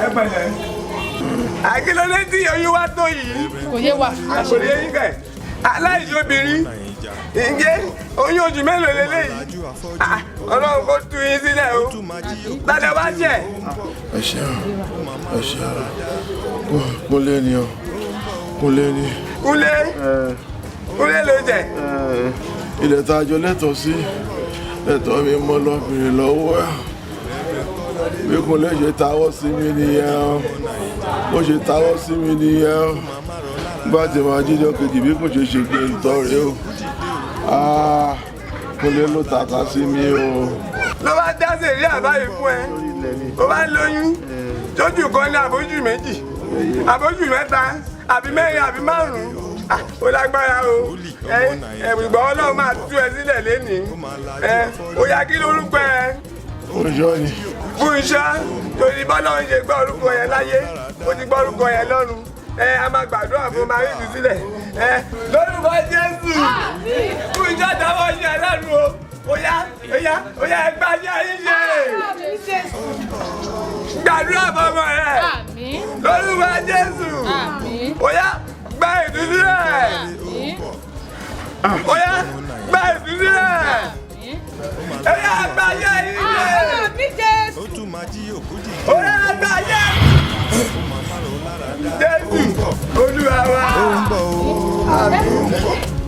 Speaker 7: ẹ pẹ̀lẹ́. Àkílódé tí oyún wá tó yìí.
Speaker 12: Kò yé wa.
Speaker 7: Kò yé yín kẹ̀. Aláìsí obìnrin ǹjẹ́ oyún oṣù mélòó lélẹ́yìí. Ọlọ́run kò tú yín sílẹ̀ o. Tàdé wá jẹ́.
Speaker 6: Ẹ ṣeun Kúnlé ni o Kúnlé ni.
Speaker 7: Kúnlé ló jẹ.
Speaker 6: Ilẹ̀ tá a jọ lẹ́tọ̀ọ́ sí ẹ̀tọ́ mi mọ́ lọ́bìnrin lọ́wọ́ ẹ̀ bí Kúnlé ṣe táwọ́ sí mi nìyẹn o bó ṣe táwọ́ sí mi nìyẹn o bá ti máa jíjọ́ kejì bí kò ṣe gbé ntọ́ rẹ o Kúnlé ló tàkà sí mi o.
Speaker 7: Ló bá dá sèrí àbáyé fún ẹ ó bá lóyún tójú kan ní àbójú méjì àbójú mẹ́ta àbí mẹ́rin àbí márùn-ún ó lágbára o ìgbà Ọlọ́run máa tú ẹ sílẹ̀ lénìí ó yá kí lórúkọ ẹ.
Speaker 6: Fúnṣọ́ ni.
Speaker 7: Fúnṣọ́ torí bọ́lọ́run ṣe gbọ́ orúkọ yẹn láyé ó ti gbọ́ orúkọ yẹn lọ́run a máa gbàdúrà fún máa rí ìtúsílẹ̀ lórúkọ Jésù Fúnṣọ́ dáwọ́ ṣe ẹlẹ́nu o ó yá ẹgbẹ́ ayé ayé ṣe gbàdúrà fọmọ rẹ lórúkọ Jésù ó yá gba ìtúsílẹ̀ ó yá gba ìtúsílẹ̀ ó yá gba ayé ayé
Speaker 1: ó tún máa jí òkú dìde.
Speaker 7: ó yá gba ayé Jésù Olúwa wa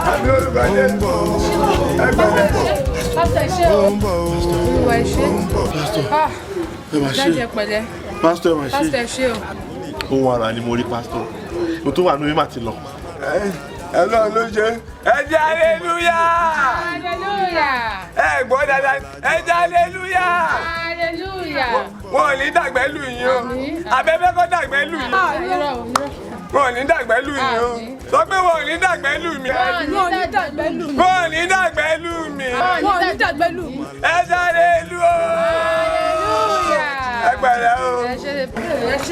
Speaker 7: àmì olùkọ́ Jésù ẹgbẹ́
Speaker 12: Olúwa ẹ ṣé. Dájú ẹ pẹ̀lẹ́.
Speaker 6: Pásítọ̀ ẹ máa ṣe.
Speaker 12: Pásítọ̀ ẹ ṣé o.
Speaker 6: Ohun ara ni mo rí pásítọ̀. Mo tó wà ní mímà ti lọ.
Speaker 7: Ọlọ́run ló ṣe. Ẹ jẹ́ aleluya.
Speaker 12: Aleluya.
Speaker 7: Ẹ gbọ́ dáadáa. Ẹ jẹ́ aleluya.
Speaker 12: Aleluya.
Speaker 7: Wọn ò ní dàgbẹ́ lù yín o. Abẹ́fẹ́ kọ́ dàgbẹ́ lù yín. Wọn ò ní dàgbẹ́ lù yín o. Sọ pé wọn ò ní dàgbẹ́ lù mí.
Speaker 12: Wọn ò ní dàgbẹ́ lù mí.
Speaker 7: Wọn ò ní dàgbẹ́ lù mí.
Speaker 12: Wọn ò ní dàgbẹ́ lù mí.
Speaker 7: Ẹ jẹ́ aleluya. Ẹ pẹ̀lẹ́ o.
Speaker 12: Ẹ ṣé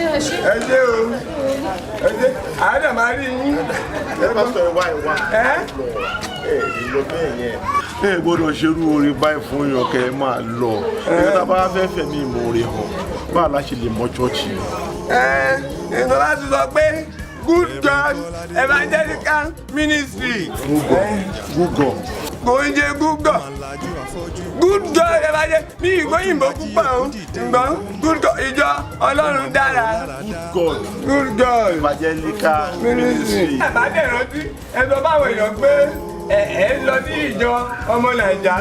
Speaker 12: o.
Speaker 7: Ẹ ṣé o. Àádọ́ máa rí yín.
Speaker 6: Pásítọ̀ ẹ wá. Lọ bẹ́ẹ̀ yẹn. Ẹ gbọ́dọ̀ ṣerú orin báyìí fún yàn kẹ́ ẹ máa lọ. Ẹ tá a bá fẹ́ fẹ̀mí ìmoore hàn báwo la ṣe lè mọ ṣọ́ọ̀ṣì.
Speaker 7: Ìtọ́ láti sọ pé Good God Evangelical Ministry.
Speaker 6: Google.
Speaker 7: Kò ń jẹ Google. Good God Evangelical ní ìgbóyìnbó púpọ̀ o. Ṣùgbọ́n Good God ìjọ Ọlọ́run dára. Good God
Speaker 6: Evangelical Ministry.
Speaker 7: Àbádẹ́ rántí ẹ̀sọ́ báwo èèyàn pé ẹ lọ sí ìjọ ọmọ Nàìjà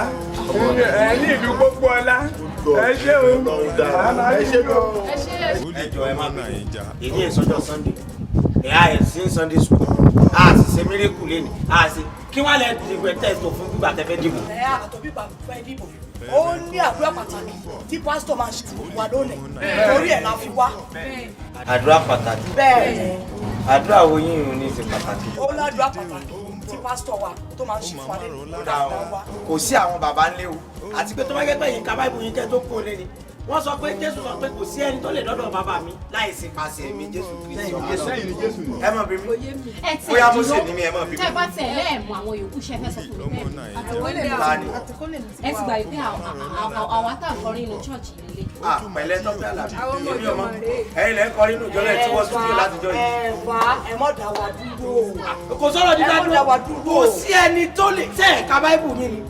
Speaker 7: ní ìlú Pópóọlá. Ẹ ṣé o.
Speaker 6: Ẹ ṣé o.
Speaker 2: Ẹ jọ̀ọ́ ẹ má bẹ̀rẹ̀ èyí ìsọjọ́ Sunday ẹ̀ sí Sunday school a sì ṣe mírèkù lẹ́nu a sì kí wọ́n lè dìbò test fún gbígbà tẹ́fẹ́ dìbò.
Speaker 13: Àtọ̀ bíbá fẹ́ dìbò ó ní àdúrà pàtàkì tí pásítọ̀ máa ṣe fún wa lónìí torí ẹ̀ la fi wá.
Speaker 2: Àdúrà pàtàkì.
Speaker 13: Bẹ́ẹ̀ni.
Speaker 2: Àdúrà wo yín ò ní ṣe pàtàkì.
Speaker 13: Ó ládùúrà pàtàkì tí pásítọ̀ wa tó máa ń ṣe fún wa lónìí.
Speaker 2: Kò sí àwọn bàbá ńlé o àti pé tó bá gẹ́gẹ́ yín ká báyìí yín kẹ́ tó kú olé ni wọ́n sọ pé Jésù sọ pé kò sí ẹni tó lè dọ́dọ̀ bàbá mi láì sí pàṣẹ mi Jésù Kristi. Ẹ mọ̀ bí mi. Bóyá mo ṣe ní mi ẹ mọ̀ bí mi.
Speaker 19: Tẹ́ bá tẹ̀ lẹ́ẹ̀mú àwọn yòókù ṣe fẹ́ sọ fún mi bẹ́ẹ̀. Ẹ ti gbà pé àwọn àtàkọ́rin inú ṣọ́ọ̀ṣì nílé.
Speaker 2: Pẹ̀lẹ́ tọ́jú àlàbí. Èmi ọmọ ẹ̀yin lẹ́ ń kọrin inú ìjọ lẹ́ẹ̀ tí wọ́n sún látijọ́ yìí.
Speaker 13: Ẹ mọ̀ dá wa dúró.
Speaker 2: Kò sọ̀rọ̀ dídá dúró. Kò sí ẹni tó lè tẹ̀ ẹ̀ka báíbù mi ni.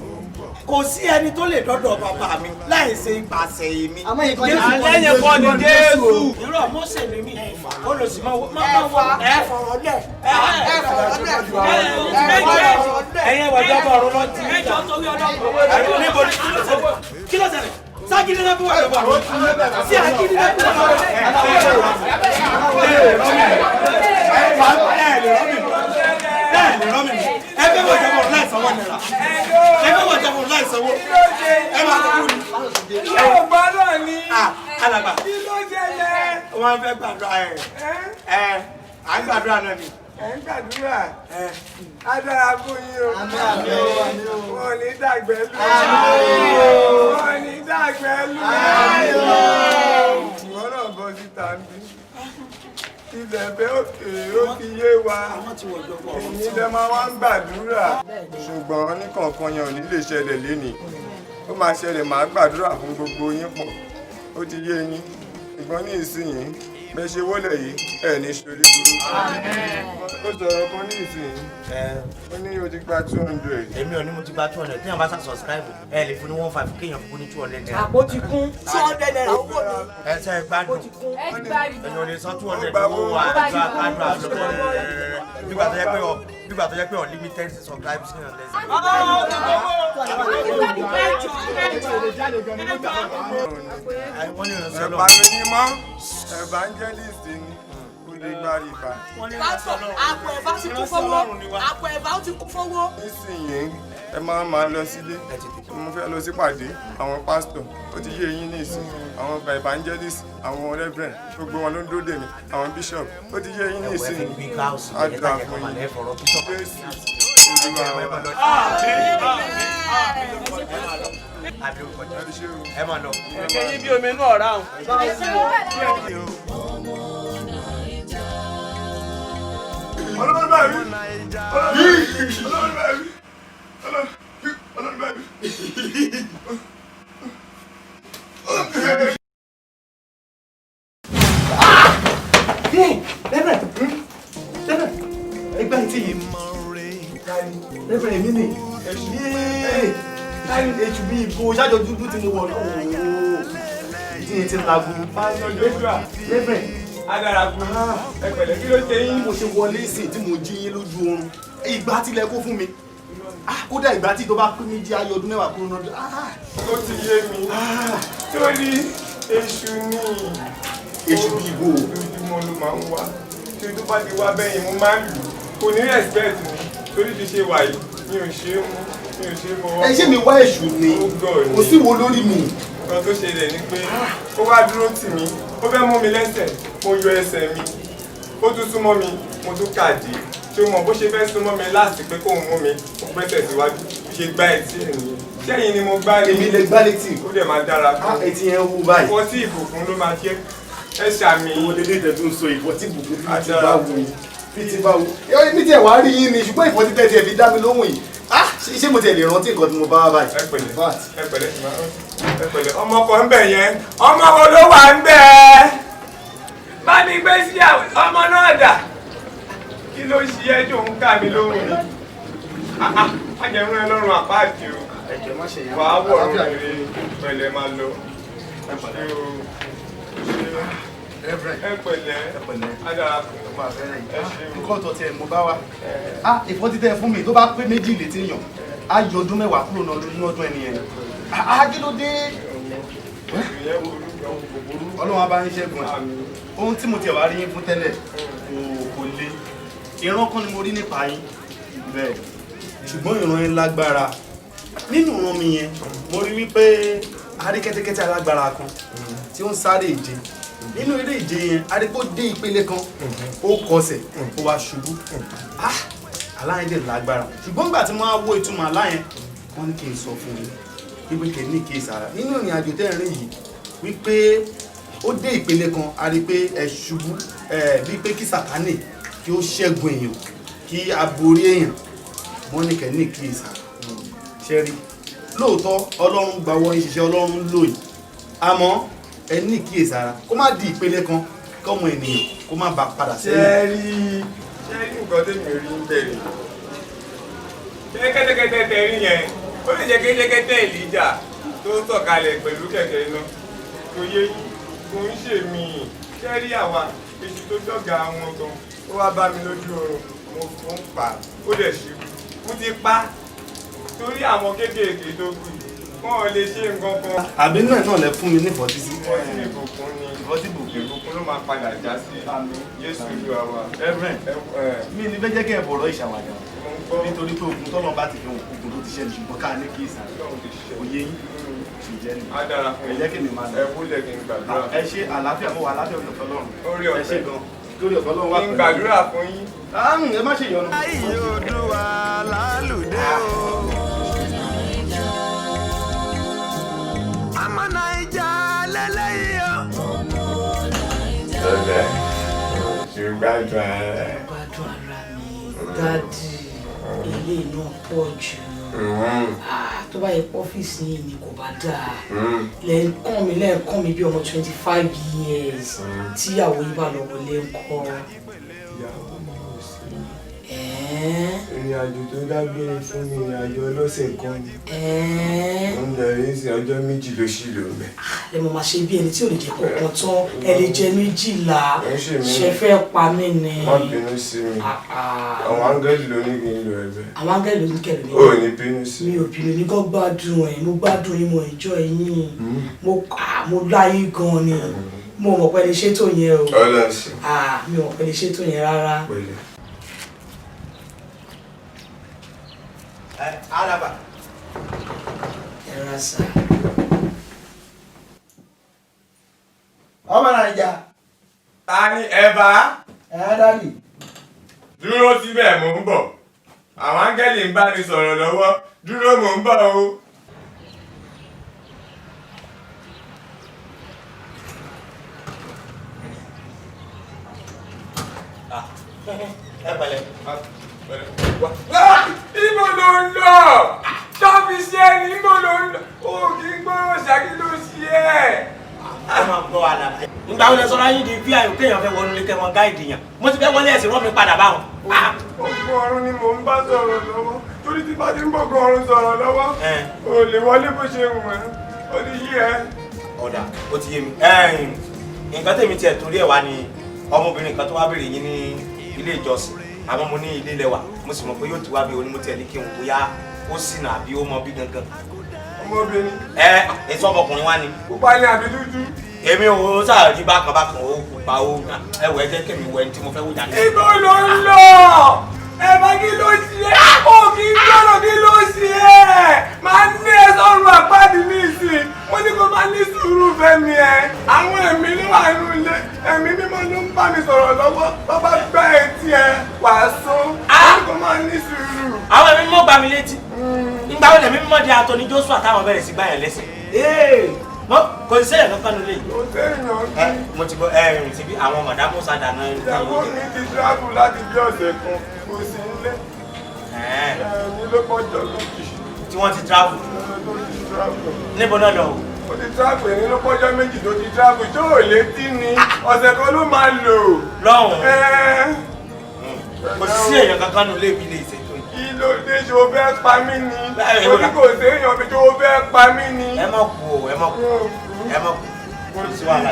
Speaker 2: Kò sí ẹni tó lè dọ́dọ̀ bàbá mi láì ṣe ìpàṣẹ mi.
Speaker 13: Lẹ́yìn kọ́ ni
Speaker 2: Jésù. Irọ́ Mósè ni mí. Olùsí máa wọ. Ẹ fọ̀rọ̀ lẹ̀. Ẹ̀yin ẹ̀wọ̀ ìjọba ọ̀run lọ ti. Ẹjọ́ torí ọlọ́run. Níbo ni kí ló ṣẹlẹ̀? Ságídí náà bí wà lọ́wọ́ àwọn sí àgídí náà bí wà lọ́wọ́. Ẹ fẹ́ wọ̀ ìjọba ọ̀run láì sanwó náírà. Ẹ fẹ́ wọ̀ ìjọba ọ̀run láì sanwó. Ẹ máa kú ni.
Speaker 8: Yóò gbọ́dọ̀ ní.
Speaker 2: Alàgbà.
Speaker 8: Kí ló ṣẹlẹ̀?
Speaker 2: Wọ́n fẹ́ gbàdúrà ẹ̀. À ń gbàdúrà náà ni.
Speaker 8: Ẹ ń gbàdúrà. Á dára fún yín o. Wọ́n ní dàgbẹ́ lù. Wọ́n ní dàgbẹ́ lù. Ìwọ náà bọ́ síta ń bí. Ilẹ̀ bẹ́ òkè ó ti yé wa. Èyí lẹ máa wá ń gbàdúrà. Ṣùgbọ́n ní kọ̀ọ̀kan yẹn ò ní lè ṣẹlẹ̀ lénìí. Ó máa ṣẹlẹ̀ máa gbàdúrà fún gbogbo yín pọ̀. Ó ti yé yín. Ṣùgbọ́n ní ìsinyìí bẹ́ẹ̀ ṣe wọlé yìí ẹ̀ ní ṣorí burú. Ó sọ̀rọ̀ kan ní ìsinyìí. Ó ní o ti gba 200.
Speaker 2: Èmi ò ní mo ti gba 200. Téèyàn bá sá subscribe ẹ lè fún ní 15 kéèyàn fún ní 200 naira.
Speaker 13: Àpò ti kún 200 naira owó mi.
Speaker 2: Ẹ ṣe é gbádùn. Ẹ̀yin ò lè san 200 owó àdúrà lọ́wọ́. Nígbà tó yẹ pé unlimited subscribe sí ọ̀lẹ́ sí.
Speaker 8: Ẹ̀bà mi ni mọ́ evangelist ni kò lè gba ìbà.
Speaker 13: Pásítọ̀ àpò ẹ̀bà ti kún fowó. Àpò ẹ̀bà ti kún fowó.
Speaker 8: Nísìnyí ẹ máa lọ sílé. Mo fẹ́ lọ sípàdé àwọn pásítọ̀. Ó ti yé eyín nísìn. Àwọn evangelist, àwọn reverend, gbogbo wọn ló ń dóde mi. Àwọn bishop. Ó ti yé eyín nísìn. Àdúrà fún yín.
Speaker 2: Ẹ máa lọ.
Speaker 3: Ẹ̀kẹ́ yín bí omi inú ọ̀rá o.
Speaker 8: Ọlọ́run bá mi. Ọlọ́run bá mi. Ọlọ́run bá mi.
Speaker 4: Ẹgbẹ́ ìtì yìí. Lẹ́fẹ̀ẹ́ èmi nì. Èṣù bí ibo ṣáàjọ dúdú tí mo wọ̀ náà. Ìdí yẹn ti ń lagun. Lẹ́fẹ̀ẹ́.
Speaker 8: Adaragun. Ẹ pẹ̀lẹ́ kí ló ṣe yín?
Speaker 4: Mo ṣe wọlé sí tí mo jí yín lójú oorun. Ìgbà tilẹ̀ kó fún mi. Kódà ìgbà tí tó bá pín méjì ayọ̀ ọdún mẹ́wàá kúrò náà.
Speaker 8: Ó ti yé mi. Torí èṣù ni.
Speaker 4: Èṣù bí ibo.
Speaker 8: Ojoojúmọ́ ló máa ń wá. Tí o tó bá ti wá bẹ́yìn mo máa ń lù. Kò ní respect mi. Torí ti ṣe wà yìí. Mi ò ṣe é mú. Mi ò ṣe é fọwọ́.
Speaker 4: Ẹ ṣé mi wá èṣù ni. Kò sí wo lórí mi.
Speaker 8: Nǹkan tó ṣẹlẹ̀ ni pé ó wá dúró tì mí. Ó fẹ́ mú mi lẹ́sẹ̀. Mo yọ ẹsẹ̀ mi. Ó tún súnmọ́ mi. Mo tún kàdí. Ṣé o mọ̀ bó ṣe fẹ́ súnmọ́ mi láti pé kóun mú mi? Mo gbẹ́sẹ̀ síwájú. Bí ṣe gbá etí ẹ̀ nìyẹn. Ṣẹ́yìn ni mo gbá ní.
Speaker 4: Èmi lè gbá létí.
Speaker 8: Ó dẹ̀ máa dára fún.
Speaker 4: Etí yẹn wú báyìí.
Speaker 8: Ìfọ́ tí ìbùkún ló máa jẹ́. Ẹ ṣàmì.
Speaker 4: Owó dédé ìtẹ̀ tó ń sọ ìfọ́ tí ìbùkún fi ti bá wù yìí. Fi ti bá wù. Ní tiẹ̀ wá rí yín ni ṣùgbọ́n ìfọ́ tí tẹ̀ fi dá mi lóhùn yìí. Ṣé mo tiẹ̀ lè rántí nǹkan tí mo bá wá báyìí?
Speaker 8: Ẹ pẹ̀lẹ́ ọmọ kan ń bẹ̀ yẹn. Ọmọ wo ló wà ń bẹ̀? Bá mi gbé sí ọmọ náà dà. Kí ló ṣe ẹ́ tó ń ká mi lóhùn ni? Má jẹ́ rán ẹ lọ́rùn àpáàdì o. Wà á wọ̀ ọ́rùn rere pẹ̀lẹ́ máa lọ. Ẹ pẹ̀lẹ́ Adara fún
Speaker 4: nǹkan tó tiẹ̀ mo bá wa. Ìfọ́ títẹ̀ fún mi tó bá pé méjì létí yàn á yọ ọdún mẹ́wàá kúrò nínú ọdún ẹni yẹn. Kí ló dé? Ọlọ́run á bá yín ṣẹ́gun ẹ̀. Ohun tí mo tiẹ̀ wá rí yín fún tẹ́lẹ̀ kò le. Ìran kan ni mo rí nípa yín bẹ́ẹ̀ ṣùgbọ́n ìran yín lágbára. Nínú ìran mi yẹn mo rí wípé a rí kẹ́tẹ́kẹ́tẹ́ alágbára kan tí ó ń sáré ìje. Nínú eré ìje yẹn a rí pé ó dé ìpele kan ó kọsẹ̀ ó wá ṣubú. Àlá yẹn dẹ̀ lágbára ṣùgbọ́n nígbà tí mo á wo ìtumọ̀ àlá yẹn wọ́n ní kí n sọ fún yín wípé kẹ́ ní kí n sára nínú ìrìn àjò tẹ́ ń rìn yìí wípé ó dé ìpele kan a rí pé ẹ ṣubú bíi pé kí Sàtánì kí ó ṣẹ́gun èèyàn kí a borí èèyàn Mọ́níkẹ́ ní kíyèsí ṣe rí lóòótọ́ Ọlọ́run gba wọ́n ìṣiṣẹ́ Ọlọ́run lóyìn àmọ́ ẹ ní kíyèsí ara kó má di ìpele kan kọ́mọ ènìyàn kó má bá padà sẹ́yìn.
Speaker 8: ṣé rí nǹkan tèmi rí ń bẹ̀rẹ̀ ṣé kẹ́tẹ́kẹ́tẹ́ tẹ̀rí yẹn ó lè jẹ́ kẹ́tẹ́kẹ́tẹ́ ìlíjà tó sọ̀kalẹ̀ pẹ̀lú kẹ̀kẹ́ iná tó yé yìí kò ń ṣe mí ṣé rí àwa èṣù tó dọ̀gà wọn gan ó wá bá mi lójú oorun mo fún pa ó dẹ̀ ṣe mo ti pa torí àwọn kéékèèké tó kù wọn ò lè ṣe nǹkan kan.
Speaker 4: àbí náà lẹ fún mi ní ìfọ̀tísí.
Speaker 8: ìfọ̀tí ìbùkún ni ìbùkún ló máa padà já sí Jésù Olúwa wa.
Speaker 4: mi ní bẹ́ẹ̀ jẹ́ kí ẹ bọ̀rọ̀ ìṣàwàdà nítorí pé ogun tọ́lọ́ bá ti fi ogun tó ti ṣẹlẹ̀ ṣùgbọ́n ká ní kí ìsàn òye yín ìjẹ́ ni.
Speaker 8: á dára fún
Speaker 4: ẹ jẹ́ kí mi máa lọ.
Speaker 8: ẹ kúlẹ̀ kí n gbàdúrà.
Speaker 4: ẹ ṣe àlàáfíà mọ́ wa àlàáfíà ọ̀dọ̀ Ọlọ́run.
Speaker 8: orí
Speaker 4: ẹ ṣe
Speaker 8: ọ̀fẹ́
Speaker 4: gan lórí ọ̀fẹ́ Ọlọ́run wà
Speaker 8: pẹ̀lú. kí n gbàdúrà fún yín.
Speaker 4: ẹ má ṣe ìyọnu.
Speaker 1: ayé Odùduwà lálùdé o. ọmọ Naija lélẹ́yìí o.
Speaker 8: lọ́lẹ̀ ṣe gbádùn ara rẹ̀.
Speaker 15: gbádùn ara mi dádì ilé náà pọ̀ jù tó bá yẹ ọ́fíìsì yìí ni kò bá dáa lẹ́ẹ̀kan mi bí ọmọ 25 years tíyàwó yìí bá lọ wọlé ńkọ́.
Speaker 8: ìrìn àjò tó dágbére fún mi ìrìn àjò ọlọ́sẹ̀ kan ni. ó ń darí sí ọjọ́ méjì ló ṣì lò mẹ́.
Speaker 15: ẹ mọ̀ máa ṣe bí ẹni tí ò lè jẹ́ kọ̀ọ̀kan tán ẹ lè jẹ 12 ṣe fẹ́ pa mí ni.
Speaker 8: má bínú sí mi àwọn áńgẹ́lì ló ní kí n lo ẹ̀bẹ̀.
Speaker 15: àwọn áńgẹ́lì ló ní kẹ̀lú ní.
Speaker 8: ó ní bínú sí
Speaker 15: mi ò bínú ní kọ́ gbádùn ẹ̀ mo gbádùn yín mo enjoy yín mo láyé gan ni mo mọ̀ pé lè ṣètò yẹn o.
Speaker 8: ọlọ́sìn.
Speaker 15: mi ò mọ̀ pé lè ṣètò yẹn rárá.
Speaker 2: Alaba.
Speaker 15: Ẹ̀rọ sá.
Speaker 2: ọmọ Naija.
Speaker 8: ta ni ẹ̀bà.
Speaker 2: Dádì.
Speaker 8: dúró síbẹ̀ mò ń bọ̀ àwọn áńgẹ́lì ń bá mi sọ̀rọ̀ lọ́wọ́ dúró mò ń bọ̀ o.
Speaker 2: ẹ pẹ̀lẹ́.
Speaker 8: ibo ló ń lọ ṣọ́ọ̀fìsì ẹ̀ ní ibo ló ń lọ o kì í gbọ́rọ̀ ṣáàkì ló ṣí ẹ̀.
Speaker 2: ẹ máa gbọ́ wa lára. ìgbà wo lẹ sọ láyé di bí àyò kéèyàn fẹ́ wọnú ilé kẹwọn gáìdì yàn mo ti fẹ́ wọlé ẹ̀sìn rọ́ mi padà báwọn.
Speaker 8: ogun ọ̀run ni mò ń bá sọ̀rọ̀ lọ́wọ́ torí tí bá ti ń bọ̀gàn ọ̀run sọ̀rọ̀ lọ́wọ́ o lè wọlé bó ṣe wù ẹ́ ó ti yí ẹ.
Speaker 2: ọ̀dà ó ti yé mi. nǹkan tèmi tiẹ̀ torí ẹ̀ wá ni ọmọbìnrin kan tó wá béèrè yín ní ilé ìjọsìn àmọ́ mo ní ilé lẹ́wà mo sì mọ̀ pé yóò ti wá bí onímọ̀tì ẹni kí n bóyá ó ṣìnà àbí ó mọ bí gangan.
Speaker 8: ọmọbìnrin.
Speaker 2: èso ọmọkùnrin wá ni.
Speaker 8: pupa ni àbí dúdú.
Speaker 2: èmi ò sáà rí bákan bákan ó pupa ó ẹwọ ẹ jẹ́ kẹ́mi wọ ẹni tí mo fẹ́ wò jáde.
Speaker 8: ibo ló ń lọ ẹ bá kí ló ṣe é ó kì í gbọ́dọ̀ kí ló ṣe é máa ní ẹ sọ́run àpáàdì ní ìsìn mo ní kó máa ní sùúrù fẹ́mi ẹ àwọn ẹ̀mí ló wà nínú ilé ẹ̀mí mímọ́ ló ń bá mi sọ̀rọ̀ lọ́wọ́ bàbá gbá etí ẹ wàásù kó máa ní sùúrù.
Speaker 2: àwọn ẹ̀mí mímọ́ gbá mi létí nígbà wo lẹ̀mí mímọ́ di Anthony Joshua táwọn bẹ̀rẹ̀ sí gbá yẹn lẹ́sẹ̀. kò sí sẹ́yìn kankan nílé yìí.
Speaker 8: kò sẹ́yìn náà.
Speaker 2: mo ti gbọ́ ti bí àwọn mọ̀dámù sádànà.
Speaker 8: ìyàwó mi ti travel láti bí ọ̀sẹ̀ kan kò sí nílé. ní ló pọ́jọ́ méjì.
Speaker 2: tí wọ́n ti travel. níbo náà lọ.
Speaker 8: ó ti travel èyí ló pọ́jọ́ méjì tó ti travel tó ò létí ni ọ̀sẹ̀ kan ló máa lò.
Speaker 2: lọ́hùn-ún. kò sí èèyàn kankan nílé mi lè ṣètò yìí.
Speaker 8: kí ló dé ṣe o fẹ́ pa mí ni orí kò sí èèyàn mi ṣe o fẹ́ pa mí ni.
Speaker 2: ẹ má kú o ẹ má kú kò sí wàhálà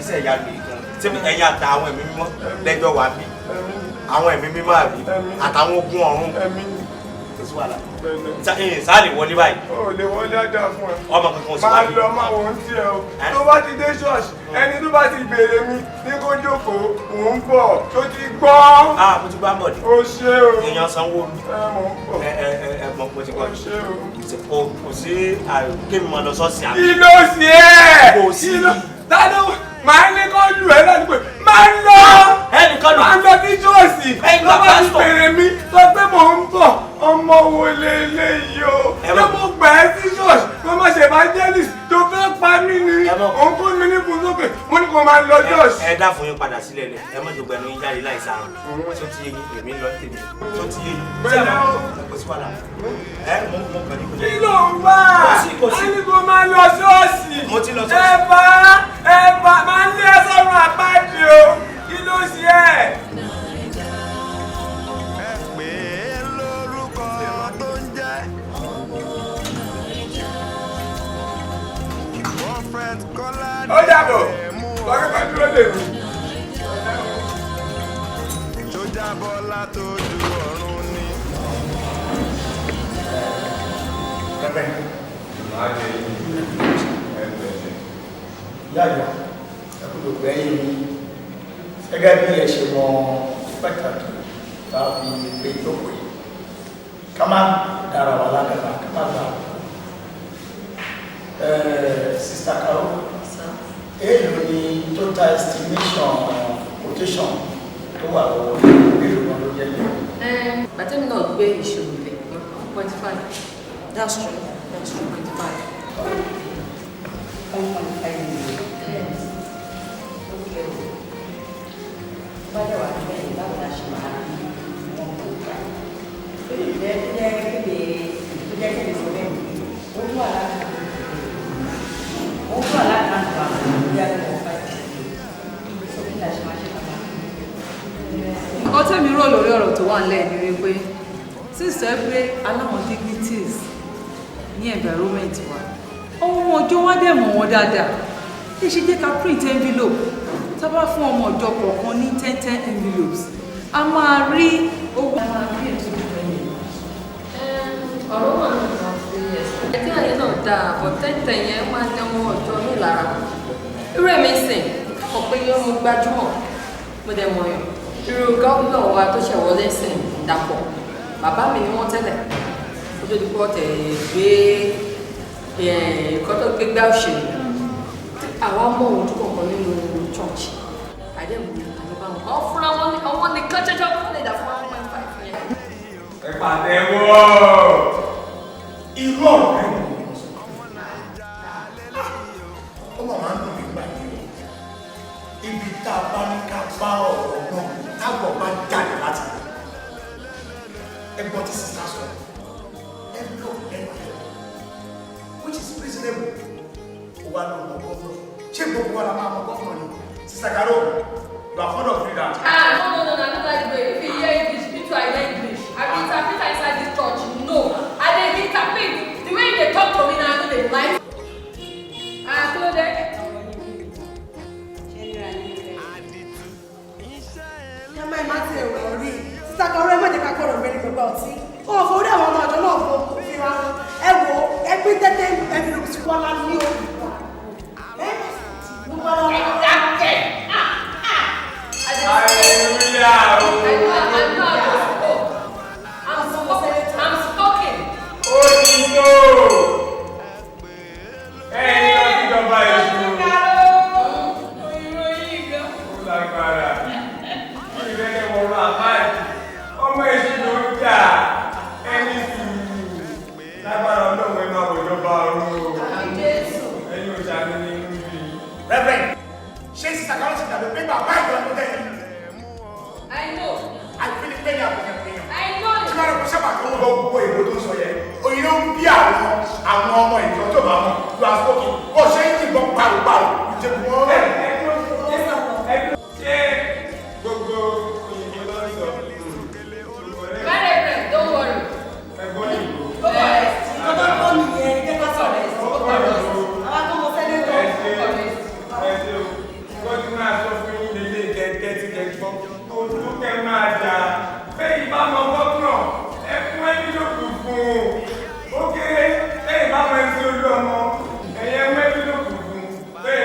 Speaker 2: iṣẹ́ ìyá mi gan tí ẹ̀yin àti àwọn ẹ̀mí mímọ́ lẹ́jọ́ wà bí àwọn ẹ̀mí mímọ́ àbí àtàwọn ogun ọ̀run kò sí wàhálà sáà lè wọlé báyìí.
Speaker 8: o lè wọlé ajá fún ẹ.
Speaker 2: ọmọ kankan sí wàhálà.
Speaker 8: máa lọ máa wọ́n ti ẹ o tó bá ti dé ṣọ́ọ̀ṣì ẹni tó bá ti béèrè mi ní kó jókòó mò ń bọ̀ tó ti gbọ́.
Speaker 2: mo ti gbá bọ̀dì.
Speaker 8: o ṣé o.
Speaker 2: èèyàn sanwó mi.
Speaker 8: mò ń bọ̀.
Speaker 2: mọ̀ mo ti gbọ́.
Speaker 8: o ṣé o.
Speaker 2: kò sí kémi máa lọ sọ́ọ̀sì àná.
Speaker 8: kí ló ṣe é.
Speaker 2: kò sí.
Speaker 8: dáná máa ní kó lù ẹ́ láti pé máa ń lọ.
Speaker 2: ẹnìkan lù.
Speaker 8: máa ń lọ ní ṣọ́ọ̀ṣì. tó bá ti béèrè mi sọ pé mò ń bọ̀ ọmọ wo leléyìí o. ṣé mo gbà ẹ́ sí ṣọ́ọ̀ṣì kó má ṣe evangelist tó fẹ́ pa mí ni òun kò ní
Speaker 7: máa ń lọ jọ́ọ̀sì.
Speaker 2: ẹ dá fún yín padà sílẹ̀ lẹ̀ ẹ mọ̀ jògbẹ́nu yín jáde láì sáà tó ti yé yín èmi lọ tèmi tó ti yé yín. bẹ́ẹ̀ kò sí wàhálà ẹ mọ kàn ní kò ní.
Speaker 7: kí ló ń bá a ní kó máa lọ ṣọ́ọ̀ṣì.
Speaker 2: mo ti lọ ṣọ́ọ̀ṣì.
Speaker 7: ẹ bá máa ń lé ẹsọ̀rọ̀ àpáàdì o kí ló ṣe ẹ̀. ó dàbọ̀ lọ́kẹ́kọ̀ọ́ dúró lè mú.
Speaker 1: tó jábọ́ látòjú ọ̀run ni.
Speaker 4: yáyà ẹkùnrin gbẹ̀yìn mi gẹ́gẹ́ bí ẹ ṣe mọ pàtàkì tá a fi gbé ìjókòó yìí ká má dára wà lágàbà ká má gbà Sister Carol èèlò ni total estimation quotation tó wà lọ́wọ́ èèlò kan ló jẹ́ lẹ́yìn.
Speaker 12: Bàtẹ́mi náà gbé ìṣòro lẹ̀ 1.5. That's true. 1.5.
Speaker 3: Báyọ̀ wà ní bẹ́ẹ̀ báwo la ṣe máa rí 1.5. Ó lè jẹ́ kéde sọ bẹ́ẹ̀ ni ó wà láti
Speaker 15: nǹkan tẹ́mi rò lórí ọ̀rọ̀ tó wà nílẹ̀ ni wípé sísẹ́ pé aláwọn dignities ní environment wa ọmọ ọjọ́ wá dẹ̀ mọ̀ wọ́n dáadáa tí ṣe jẹ́ ká print envelope tá bá fún ọmọ ọjọ́ kọ̀ọ̀kan ní 10 envelopes a máa rí owó a máa rí ètò ìfẹ̀yìn.
Speaker 12: ọ̀rọ̀ wà ní ìgbà tí ẹ̀sìn ayé náà dáa bọ̀ tẹ́tẹ̀ yẹn máa ń ọmọ ọjọ́ ní ìlara irú èmi sìn kọ̀ pé yóò mú gbajúmọ̀ mo dẹ̀ mọ̀ yàn irú gómìnà wa tó ṣẹ̀ wọlé sìn Dàpọ̀ bàbá mi ni wọ́n tẹ́lẹ̀ ó tó di pọ́ tẹ̀ gbé ẹ̀kọ́ tó gbé gbá òṣèlú àwa mọ̀ ohun tó kọ̀ọ̀kan nínú church àdéhùn àdébá wọn ọ fúnra wọn ọmọ nìkan jẹjọ wọn lè dà fún 1.5 yẹn.
Speaker 7: ẹ pàtẹ́wọ́
Speaker 4: irú ọ̀rọ̀ rẹ̀ wò ó sọ ọmọ máa ń dùn mí gbà yìí ibi tá a bá ní ká bá ọ̀rọ̀ náà tábọ̀ bá jáde láti ẹgbọ́n tí sísá sọ ẹgbọ́n ẹgbẹ́ which is reasonable ó wà lọ́wọ́ gọ́ọ̀nà ṣé gbogbo wa la máa mọ gọ́ọ̀nà ni sísá Karo you are fond of reading that.
Speaker 12: No, I don't like the way if you hear English me too I hear English I be interpreter inside this church no I dey interpret the way they talk to me na I no dey like. So there.
Speaker 13: Yàmá ẹ̀ máa ti ẹ̀rọ rí sísá Karo ẹ̀ mọ̀jẹ̀ ká kọ̀rọ̀ mẹ́rin gbogbo ọtí ó wọ́n forí àwọn ọmọ ọ̀dọ́ náà fún fi wa ẹ wo ẹgbẹ́ tẹ́tẹ́ ẹbí ló ti wá lá ní o.
Speaker 12: I'm talking.
Speaker 7: ó ti tó ẹni lọ sí ìjọba èṣù ó lágbára ìrẹ́lẹ̀ wọ̀rọ̀ àmáàdì ọmọ èṣù ló ń jà ẹni sùúrù lágbára ọlọ́run ẹ máa wọ̀ ìjọba ọ̀run o ẹni ò ṣàmì ní inú bí.
Speaker 4: Reverend ṣé sísá Karo ti dàbí pé bàbá ìjọba tó tẹ̀lé.
Speaker 12: I know.
Speaker 4: àìpínlẹ̀ pé ní àbùkù ẹ̀pẹ̀yàn.
Speaker 12: I know.
Speaker 4: tí wọ́n rẹ̀ kó sábà tó ń lọ gbogbo èbó tó ń sọ yẹn òyìn ló ń bí àwọn ọmọ ìjọ tó bá wọn lu àsókè bó ṣe ń yìnbọn pàrọ̀pàrọ̀ ìjẹ̀bù wọn rẹ̀.
Speaker 7: ṣé gbogbo òyìnbó lọ sọ.
Speaker 12: Very good, don't worry.
Speaker 7: ẹ̀gbọ́n ìbò.
Speaker 13: ọjọ́ tó ní yẹn jẹ́ ká sọ̀rọ̀ ẹ̀sìn ó kọ̀ rẹ̀ àwọn tó mọ sẹ́dẹ̀ẹ́tọ̀ ó kọ̀ rẹ̀.
Speaker 7: ẹ̀sìn o wọ́n ti máa sọ fún yín lélẹ̀ gẹ́gẹ́ tí kẹ́ gbọ́ ojú kẹ́ máa jà bẹ́ẹ̀ ìbámu gómìnà ẹ fún ẹni lòkù fún un ó kéré bẹ́ẹ̀ ìbámu ẹni olú ọmọ ẹ̀yẹ mẹ́bí lòkù fún un bẹ́ẹ̀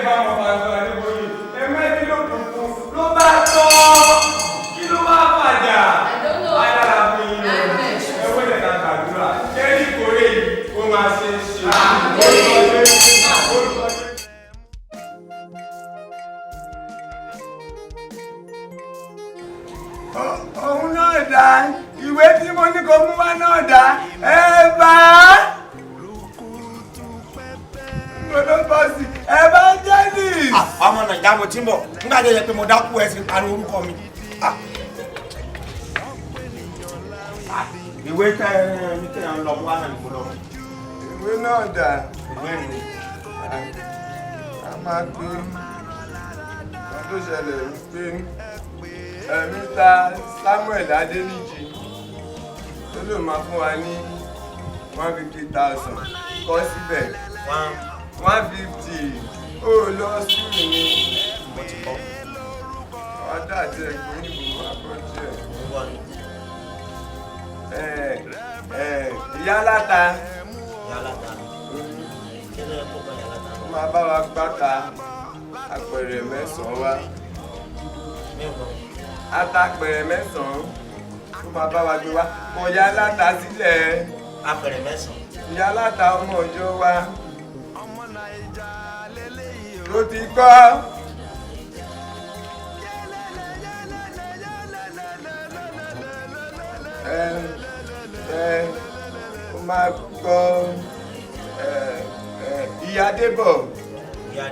Speaker 2: ìyá mo ti ń bọ̀ nígbà tó yẹ pé mo dákú ẹ sí parí orúkọ mi. ìwé tẹ ẹni tẹ ń lọ mú wá náà ní kó lọ.
Speaker 8: ìwé náà dà.
Speaker 2: ìwé mi.
Speaker 8: a máa gbé wọn tó ṣẹlẹ̀ wípé Mr. Samuel Adéníjì tó lè máa fún wa ní 150,000 kọ́ síbẹ̀ 150 ó lọ sùúrù ni ọ̀dà àti ẹ̀gbọ́n ìbò àkọ́jú ẹ̀ ìyá aláta ó máa bá wa gbáta apẹ̀rẹ̀ 9 wá atapẹ̀rẹ̀ 9 ó máa bá wa gbé wá ọ̀yá aláta sílẹ̀
Speaker 2: apẹ̀rẹ̀ 9
Speaker 8: ìyá aláta ọmọ ọjọ́ wa ló ti kọ́ ó máa kọ́ ìyá Débọ̀ ìyá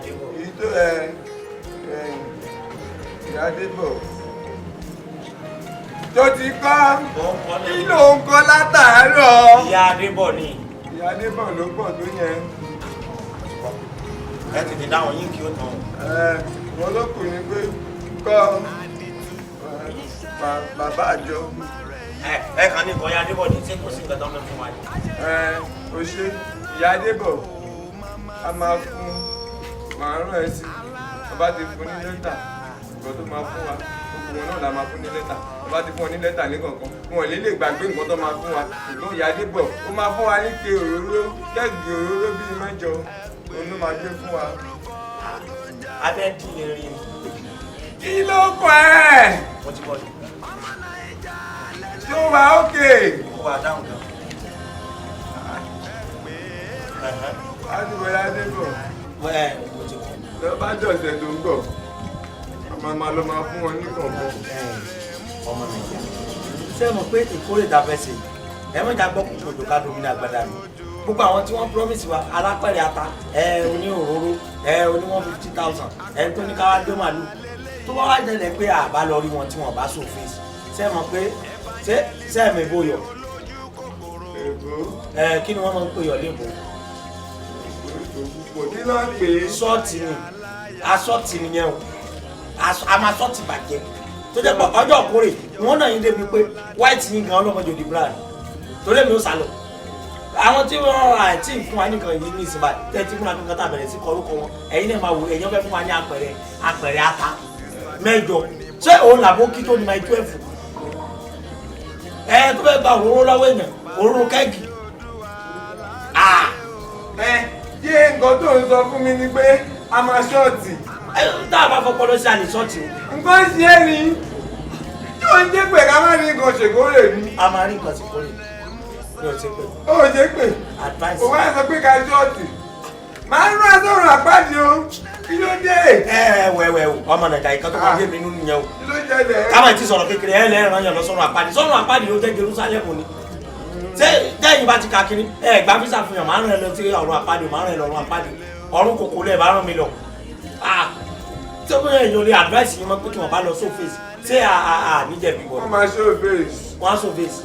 Speaker 8: Débọ̀ tó ti kọ́ kí ló ń kọ́ látàárọ̀.
Speaker 2: ìyá Débọ̀ ni.
Speaker 8: ìyá Débọ̀ ló pọ̀ tó yẹn.
Speaker 2: ẹ tètè dáhùn yín kí ó tán.
Speaker 8: wọn ló kù ní pé kọ́ bàbá àjọ.
Speaker 2: ẹ kàn ní ìkọ́ ìyá Débọ̀ ní tí kò sí nǹkan tó ń fún wa ní.
Speaker 8: o ṣe ìyá Débọ̀ a máa fún màá rán ẹ sí bàbá ti fún ní lẹ́tà ìgbọ́n tó máa fún wa gbogbo wọn náà la máa fún ní lẹ́tà bàbá ti fún ọ ní lẹ́tà ní kọ̀ọ̀kan wọn ò lè gbàgbé nǹkan tó máa fún wa ṣùgbọ́n ìyá Débọ̀ ó máa fún wa ní ke òróró kẹ́gì òróró bíi 9 òun ló máa gbé fún wa.
Speaker 2: abẹ́ dì í rí i.
Speaker 8: kí ló kọ ẹ́.
Speaker 2: mo ti bọ̀
Speaker 8: tó wà ókè.
Speaker 2: ó wà dáhùn gan.
Speaker 8: a ti wọ ìyá Débọ̀.
Speaker 2: mo ti bọ̀.
Speaker 8: lọ bá jọ̀sẹ̀ tó ń bọ̀ máa lọ máa fún wọn ní kọ̀ọ̀kan.
Speaker 2: ọmọ Nàìjíríà ṣé ẹ mọ̀ pé ìkórè ta fẹ́ ṣe ẹ mọ̀ ìjà gbọ́ kòkòrò tó ká domínà àgbàdà mi gbogbo àwọn tí wọ́n promise wa alápẹ̀rẹ̀ ata oní òróró oní 150,000 ẹni tó ní káwá dé màlúù tó bá wá jẹlẹ̀ pé àbá lọ rí wọn tí wọ́n bá sófin ṣé ẹ mọ̀ pé ṣé ẹ mọ̀ ìbò yọ. kí ni wọ́n máa ń pè yọ lébo.
Speaker 8: kí ló ń pè é.
Speaker 2: sọ́ọ̀tì ni asọ́ọ̀tì nìyẹn o a máa sọ́ọ̀tì bàjẹ́ tó jẹ́ pé ọjọ́ òkúrè wọ́n náà yín débi pé white yín gan ọlọ́mọdé òdì brand torí èmi ò sálọ àwọn tí wọ́n ra ẹ̀ tí ì fún wa nìkan yìí ní ìsìnbà tẹ́tí fún wa nǹkan tá a bẹ̀rẹ̀ sí kọ orúkọ wọn ẹ̀yin náà máa wò ẹ̀yin fẹ́ fún wa ní apẹ̀rẹ̀ ata 9 ṣé òun làbó kí tó ní máa 12 tó fẹ́ gba òróró lọ́wọ́ èèyàn òróró kẹ́gì.
Speaker 8: ṣé nǹkan tó ń sọ fún mi ni pé a máa ṣọ́ọ̀tì.
Speaker 2: tá a bá fọpọlọ sí àlè ṣọ́ọ̀tì o.
Speaker 8: nǹkan ṣe é ni tí ò ń jẹ́ pé ká má rí nǹkan ṣèkórè ni.
Speaker 2: a máa rí nǹkan ṣèkórè mi ò ṣe pé.
Speaker 8: ó ṣe pé kò wá sọ pé ká ṣọ́ọ̀tì máa ń rán sọ̀rọ̀ àpáàdì o kí ló dé.
Speaker 2: wẹ̀wẹ̀ o ọmọ nàìjíríà ìkan tó kọ́ dé mi nínú yẹn o.
Speaker 8: kí ló jẹ́
Speaker 2: káwọn ti sọ̀rọ̀ kékeré lẹ́ẹ̀rán yàn lọ sọ̀rọ̀ àpáàdì ló jẹ́ Jerusalem ni ṣé tẹ́yìn bá ti ka kiri gba visa fún yàn máa ń rìn lọ sí ọ̀run àpáàdì máa ń rìn lọ́run àpáàdì ọ̀run kòkó lẹ́ẹ̀ bá rán mi lọ. tí ó bá yẹn yọrí advice yìí mọ́ pé kí wọ́n bá lọ sófèsì ṣé níjẹ̀bi bọ̀.
Speaker 8: wọ́n máa sófèsì.
Speaker 2: wọ́n á sófèsì.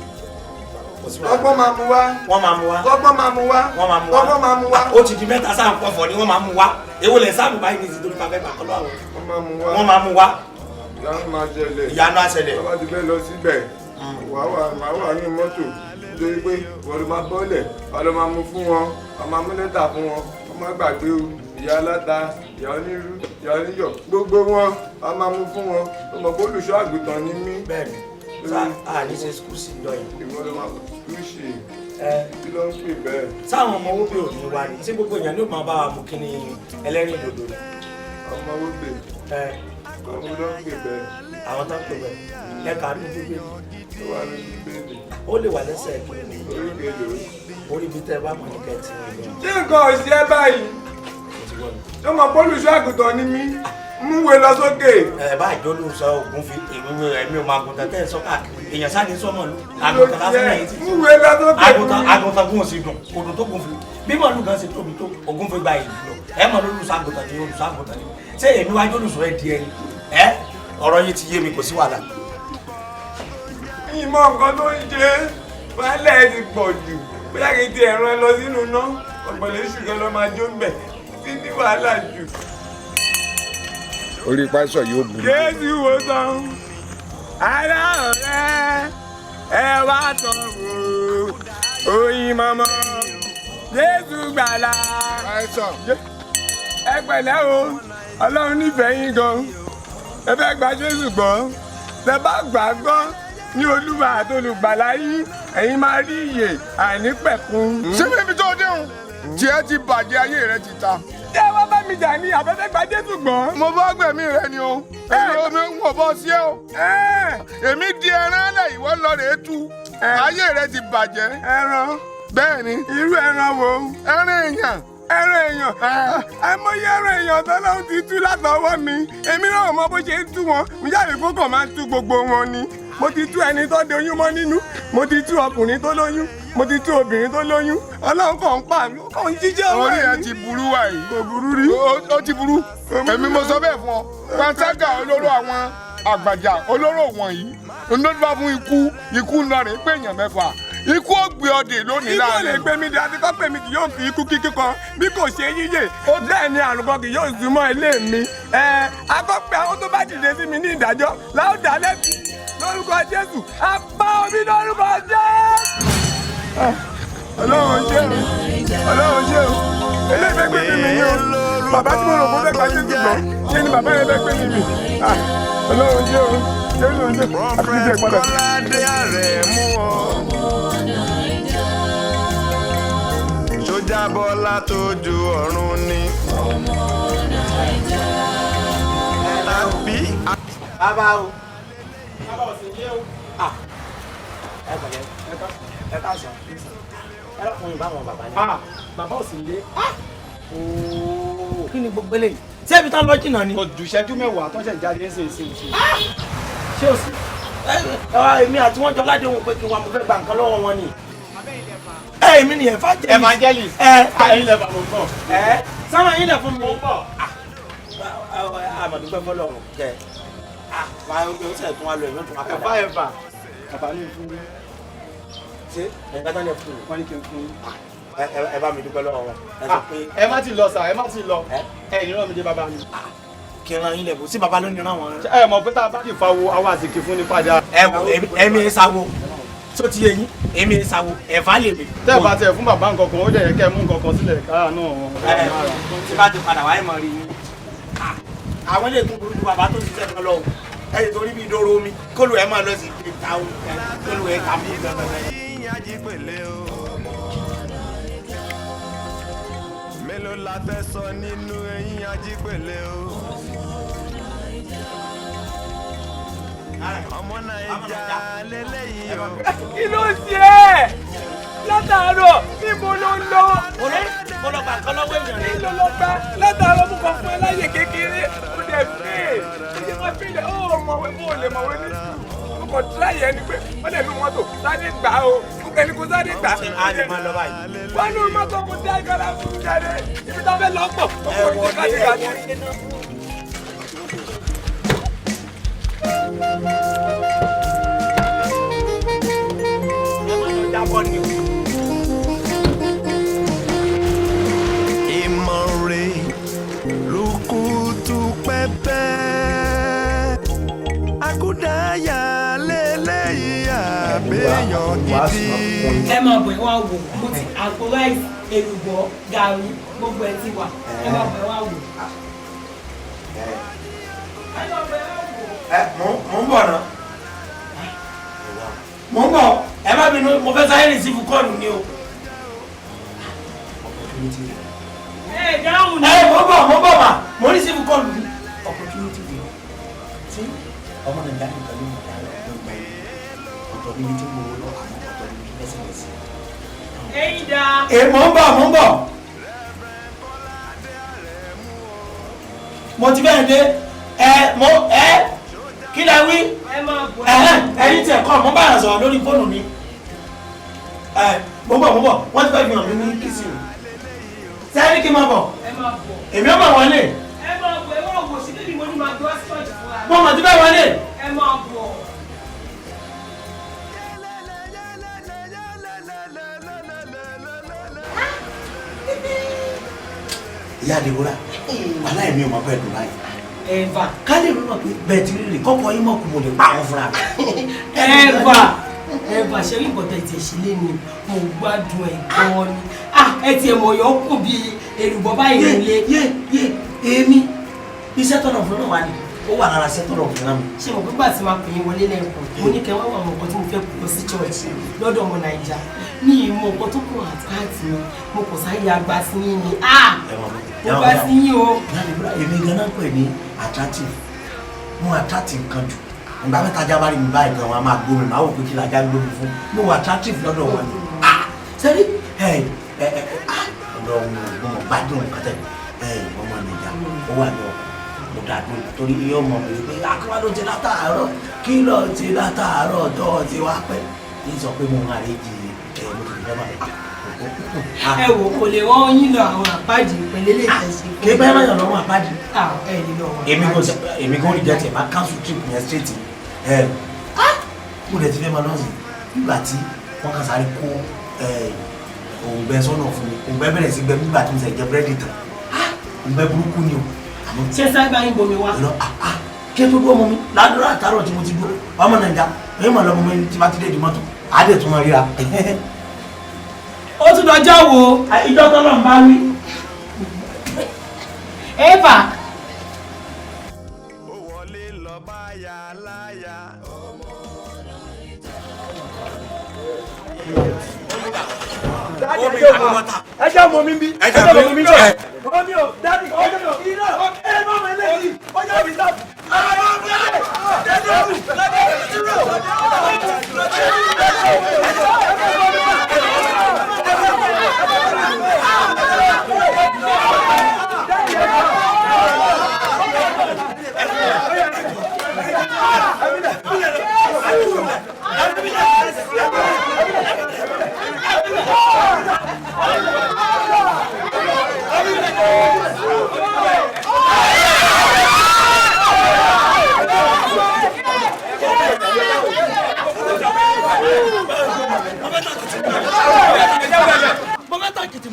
Speaker 8: ọgbọ́n máa mú wá.
Speaker 2: wọ́n máa mú wá.
Speaker 8: ọgbọ́n máa mú wá.
Speaker 2: wọ́n máa mú wá.
Speaker 8: ọgbọ́n máa mú wá.
Speaker 2: ó ti di mẹ́ta sáà ń pọ̀fọ̀ ni wọ́n máa mú wá. èwo lẹ̀ sáà mi báyìí ní ìsìn tó ní ká fẹ́ gbà kọ́lọ́ àwọn. wọ́n máa mú wá.
Speaker 8: ìyanu máa ṣẹlẹ̀.
Speaker 2: ìyanu á ṣẹlẹ̀.
Speaker 8: bàbá ti fẹ́ lọ síbẹ̀ wàá wà ní mọ́tò nítorí pé wọ́n ló máa bọ́lẹ̀ wọ́n ló máa mú fún wọn wọ́n máa mú lẹ́tà fún wọn wọ́n máa gbàgbé o ìyá aláta ìyá onírú ìyá oníyọ̀ gbogbo wọn wọ́n máa mú fún wọn ó mọ̀ pé olùṣọ́ àgùntàn ni mí.
Speaker 2: bẹ́ẹ̀ni ní ṣe skul sí lọ yìí.
Speaker 8: ìwọ ló máa skul ṣe kí ló ń pè bẹ́ẹ̀.
Speaker 2: sáwọn ọmọ owó pé òní wa ni tí gbogbo èèyàn ló máa bá wa mú kíní ẹlẹ́rìn dòdò ni.
Speaker 8: ọmọ owó pè ọmọ ló ń pè bẹ́ẹ̀.
Speaker 2: àwọn tó ń pè bẹ́ẹ̀ ẹ̀ka ní bíbélì.
Speaker 8: ó wà ní bíbélì.
Speaker 2: ó lè wà lẹ́sẹ̀ kíní.
Speaker 8: orí kejì
Speaker 2: orí ibi tẹ́ ẹ bá mọ̀ ní kẹ́ẹ̀tì ní ìlú.
Speaker 8: ṣé nǹkan ò ṣe é báyìí? ó mọ̀ pé olùṣọ́ àgùntàn ni mí.
Speaker 7: múwe lọ sókè.
Speaker 2: ẹ bá ìjọ ló sọ ògùn fi èmi ò máa gùn tẹ sọ káàkiri èèyàn sáà ní sọmọ lù àgùntàn lásán lẹ́yìn tí
Speaker 7: múwe lọ sókè.
Speaker 2: àgùntàn gùn sí dùn odò tó gùn fi bí màlúù gan ṣe tóbi tó ògùn fi gba ìlú lọ ẹ mọ lólùsọ àgùntàn ni olùsọ àgùntàn ni ṣé èmi wájú olùsọ ẹ di ẹni ẹ ọ̀rọ̀ yìí ti yé mi kò sí wàhálà.
Speaker 7: ìmọ̀ nǹkan tó ń ṣe wàhálà ẹ ti pọ̀ jù bóyá kì í ti ẹ̀rọ ẹ lọ sínú iná ọ̀gbọ̀nlẹ̀ ṣùgbọ́n lọ máa jó ń bẹ̀ sí ní wàhálà jù.
Speaker 8: orí pásọ yóò burú.
Speaker 7: Jésù wo tán ara ọ̀rẹ́ ẹ wá tán wò oyin mọ́mọ́ Jésù gbàlà ẹ pẹ̀lẹ́ o Ọlọ́run nífẹ̀ẹ́ yín gan ẹ fẹ́ gba Jésù gbọ́ tẹ bá gbà á gbọ́ ní Olúwa àti olùgbàlà yín ẹ̀yin máa rí ìyè àìnípẹ̀kun.
Speaker 8: ṣé bíbi tó déhùn tí ẹ ti bàjẹ́ ayé rẹ ti ta.
Speaker 7: ṣé wọ́n bá mi jà ní àfẹ́fẹ́ gba Jésù gbọ́.
Speaker 8: mo bá gbẹ̀mí rẹ ni o èmi ń wọ̀ bọ́ sí ẹ o. èmi di ẹran lẹ̀ ìwọ lọ rèé tú ayé rẹ ti bàjẹ́.
Speaker 7: ẹran
Speaker 8: bẹ́ẹ̀ ni.
Speaker 7: irú ẹran wo.
Speaker 8: ẹran èèyàn.
Speaker 7: ẹran èèyàn àìmọye ẹran èèyàn tọ́lọ́run ti tú látọwọ́ mi èmi náà mọ bó ṣe ń tú wọn mo jáde kókò máa ń tú gbogbo wọn ni mo ti tú ẹni tó de oyún mọ́ nínú mo ti tú ọkùnrin tó lóyún mo ti tú obìnrin tó lóyún Ọlọ́run kàn ń pa mí kàn ń jíjẹ́ ọmọ
Speaker 8: orí ẹ ti burú wá yìí.
Speaker 7: kò burú rí.
Speaker 8: ó ti burú èmi mo sọ bẹ́ẹ̀ fún ọ pàǹtágà olóró àwọn àgbàjà olóró wọ̀nyí olódùbá fún ikú ńlọrin pé èèyàn mẹ́fà ikú ó gbé ọdẹ lónìí láàrin.
Speaker 7: ikú lè gbé mi dé àti kọ́ pé mi kì yóò fi ikú kíkí kan bí kò ṣe yíyè bẹ́ẹ̀ ni àrùn kan kì yóò súnmọ́ ilé mi. akọ́pẹ́ àwọn tó bá dìde sí mi ní ìdájọ́ láòdà lẹ́bi lórúkọ Jésù apá omi lórúkọ Jésù. Ọlọ́run ṣe o Ọlọ́run ṣe o eléyìí fẹ́ gbé mi ni o bàbá tí mo rò kó fẹ́ gba Jésù gbọ́ ṣé ni bàbá yẹn fẹ́ gbé mi. Ọlọ́run ṣe o Jésù ṣe àti ìjẹ́ ìpadà.
Speaker 1: Kọ́ládé ààrẹ mú ọ. Sójà Bọ́lá tójú ọ̀run ni. Àbí.
Speaker 2: Bàbá o. Bàbá ò sì yé o. Ẹ pẹ̀lẹ́ ẹ ká sọ. Ẹ lọ́kùnrin báwọn bàbá ní. Bàbá ò sì yé. Kí ni gbogbo eléyìí? Ṣé ibi tán lọ jìnnà ni?
Speaker 20: Ojú ìṣẹ́jú mẹ́wàá tó ṣe jáde ń ṣe ìṣe.
Speaker 2: Ṣé o sì? Èmi àti wọ́n jọ ládéhùn pé kí n wá mo fẹ́ gba nǹkan lọ́wọ́ wọn ni. Èmi ni evangelist.
Speaker 20: Ẹ̀yin lẹ bàbá ń bọ̀.
Speaker 2: Sáwọn yín lẹ fún mi. Mo ń bọ̀. Àmọ̀dúpẹ́ fọlọ́run kẹ́ wàá ó sẹ̀ tún wá lọ ìwé tún wá padà.
Speaker 20: Ẹ̀fà bàbá ní fún mi.
Speaker 2: Ṣé ẹ̀ka tán lè fún mi?
Speaker 20: Wọ́n ní kí n fún mi.
Speaker 2: Ẹ bá mi dúpẹ́ lọ́wọ́ wọn.
Speaker 20: Ẹ má ti lọ sà, ẹ má ti lọ. Ẹ̀yin rán mi dé bàbá mi.
Speaker 2: Kí n ran yín lẹ̀bù sí bàbá ló ní rán wọn.
Speaker 20: Ẹ mọ̀ pé tá a bá ti fa wo àwọn àsìkò fún ní padà.
Speaker 2: Ẹ̀mí ẹ̀ sáwó tó ti yẹ yín èmi ẹ̀ sáwó ẹ̀fà lè mi.
Speaker 20: Tẹ́ ẹ bá tẹ fún bàbá nǹkan kan ó dẹ̀ yẹ kẹ́ ẹ mú nǹkan kan sílẹ̀ káà náà.
Speaker 2: Tí bá ti padà wáyé mọ̀ rí yín. Àwọn ilé ìtúkúrú ju bàbá tó ti sẹ́ kan lọ́wọ́ ẹ̀yìn torí bí ìdóró omi kólu ẹ̀ máa lọ sí ìta kólu ẹ̀ kà mí gbẹ̀gbẹ̀.
Speaker 1: Mélòó la fẹ́ sọ nínú eyín Ajípèlé o. Ọmọ Nàìjíríà lélẹ́yìí o.
Speaker 7: Kí ló ṣe é? Látàárọ̀ níbo ló ń lọ?
Speaker 2: Mo lọ gbà kọ́ lọ́wọ́ èèyàn rẹ̀.
Speaker 7: Níbo ló gbà? Látàárọ̀ mo kàn fún ẹ láyè kékeré. Ó dẹ̀ fẹ́. Ṣé wọ́n fi lẹ̀ ó mọ̀wé kó o lè mọ̀wé ní sùn? Mo kàn tíráyè ẹni pé wọ́n lè nu mọ́tò sáré gbà o. Mo kẹ́ni kó sáré gbà.
Speaker 2: A lè máa lọ báyìí.
Speaker 7: Wọ́n ní mọ́tò kò dá ìgbàlá fún mi jáde. Ibi tá a fẹ́ lọ pọ̀. Ó kò ní kájíkájí.
Speaker 1: Ìmọ̀re lùkùtù pẹ́pẹ́ akúdáyà lélẹ́yìí àbẹ̀yàn gidi.
Speaker 3: Ẹ máa bọ̀ ẹ wá wò mo ti àgbo ráìsì èlùbọ́ gàrí gbogbo ẹ ti wà ẹ máa bọ̀ ẹ wá wò.
Speaker 2: Mo ń bọ̀ náà. Mo ń bọ̀ ẹ má bínú mo fẹ́ sáré rìsífù kọ́ọ̀lù ni o.
Speaker 3: Dáhùn ni.
Speaker 2: Mo ń bọ̀ mà mo rìsífù kọ́ọ̀lù ni. Opportunity ni tí ọmọ Nàìjíríà nìkan ló ń bá ọgbà yìí ọ̀tọ̀ níbi tí mo lọ àwọn ọ̀tọ̀ níbi lẹ́sẹ̀lẹ́sẹ̀.
Speaker 3: Ẹyin dá.
Speaker 2: Mo ń bọ̀. Mo ti bẹ́ẹ̀ dé. kí lẹ wí ẹ̀yin tí ẹ̀kọ́ mo bá yàn sọ̀rọ̀ lórí fóònù mi mo bọ̀ wọ́n ti fẹ́ fi hàn mí ní kìsì rẹ̀ sẹ́ni kí n máa bọ̀ èmi ọmọ wọlé
Speaker 12: ẹ máa bọ̀ ẹ wọ́n wò sí bébí mo ní máa gbé wá sí ọ̀jọ̀ fún wa.
Speaker 2: mo mọ̀ tí bẹ́ẹ̀ wọlé
Speaker 12: ẹ máa bọ̀.
Speaker 2: ìyá Deborah wàhálà èmi ò mọ̀ bẹ́ẹ̀ dùn báyìí ẹ̀fà kálí mi mọ̀ pé bẹ́ẹ̀ ti rírì kọ́kọ́ yín mọ̀ kú mo lè pa àwọn fúnra mi.
Speaker 13: ẹ̀fà ṣe rí ìbọ̀tẹ̀ tí ìṣẹ̀lẹ̀ ni mo gbádùn ẹ̀ gan-an ni ẹ tiẹ̀ mọ̀ yọ̀ kù bí èlùbọ́ báyìí nílé.
Speaker 2: èmi iṣẹ́ tọ́nà fún náà wà ní ó wà lára iṣẹ́ tọ́nà fún náà mi.
Speaker 13: ṣé mo gbígbà tí máa pè é wọlé lẹ́ẹ̀kan mo ní kẹ́ wá wà mọ̀ nǹkan tí mo fẹ́ kú lọ sí church lọ́dọ̀ ọmọ Nàìjà ní ìmọ̀ nǹkan tó kù àtàtì mi mo kò sáyé àgbà sí yín ni mo gbà sí yín o.
Speaker 2: èmi gan-an pè ní attractive mo attractive kan jù ìgbà mẹ́ta jábá rí mi báyìí gan-an wọn a máa gbómi máa wò pé kí lajá gbómi fún mo wà attractive lọ́dọ̀ wọn ni sẹ́rí ọ̀dọ̀ ọmọ gbádùn kẹtẹ ọmọ Nàìjà ó wà ní ọkọ̀ mo dà dúró torí iye ọmọ mi pé akíwá ló ti látàárọ̀ kí ló ti látàárọ̀ tó ti wá pẹ́ kí n sọ pé mo máa rí jì mo ti fẹ́ máa
Speaker 13: ẹ wò kò lè wọ́n yín lọ àwọn àpáàdì ìpele lè tẹ̀sí.
Speaker 2: kí bẹ́ẹ̀ náà yàn lọ́wọ́ àpáàdì.
Speaker 13: ẹ ní lọ wọn.
Speaker 2: èmi kò rí jẹ́ tiẹ̀ máa cancel trip yẹn straight mo lè ti fẹ́ máa lọ́sìn nígbà tí wọ́n kàn sáré kó òǹgbẹ sọ́nà fún mi òǹgbẹ bẹ̀rẹ̀ sí gbẹ nígbà tí mo sẹ̀ jẹ búrẹ́dì tán òǹgbẹ burúkú ni o.
Speaker 13: ṣé sábà ń bomi wá.
Speaker 2: kí ẹ tó dúró ọmọ mi ládùúrà àtàrọ̀ tí mo ti dúró ọmọ Nàìjà èyí mà lọ́mọ mi tí bá ti dé di mọ́tò àádẹ́ tó máa ríra.
Speaker 13: ó tún dọjọ́ wo.
Speaker 2: ìjọ tọ́lọ̀ ń bá wí.
Speaker 13: Eva.
Speaker 7: ẹ jẹ́ ọmọ mi bí. ẹ jẹ́ ọmọ mi bí. ọmọ mi ò dáàdì ọjọ́ mi ò kí náà ẹ má mọ eléyìí ọjọ́ mi náà.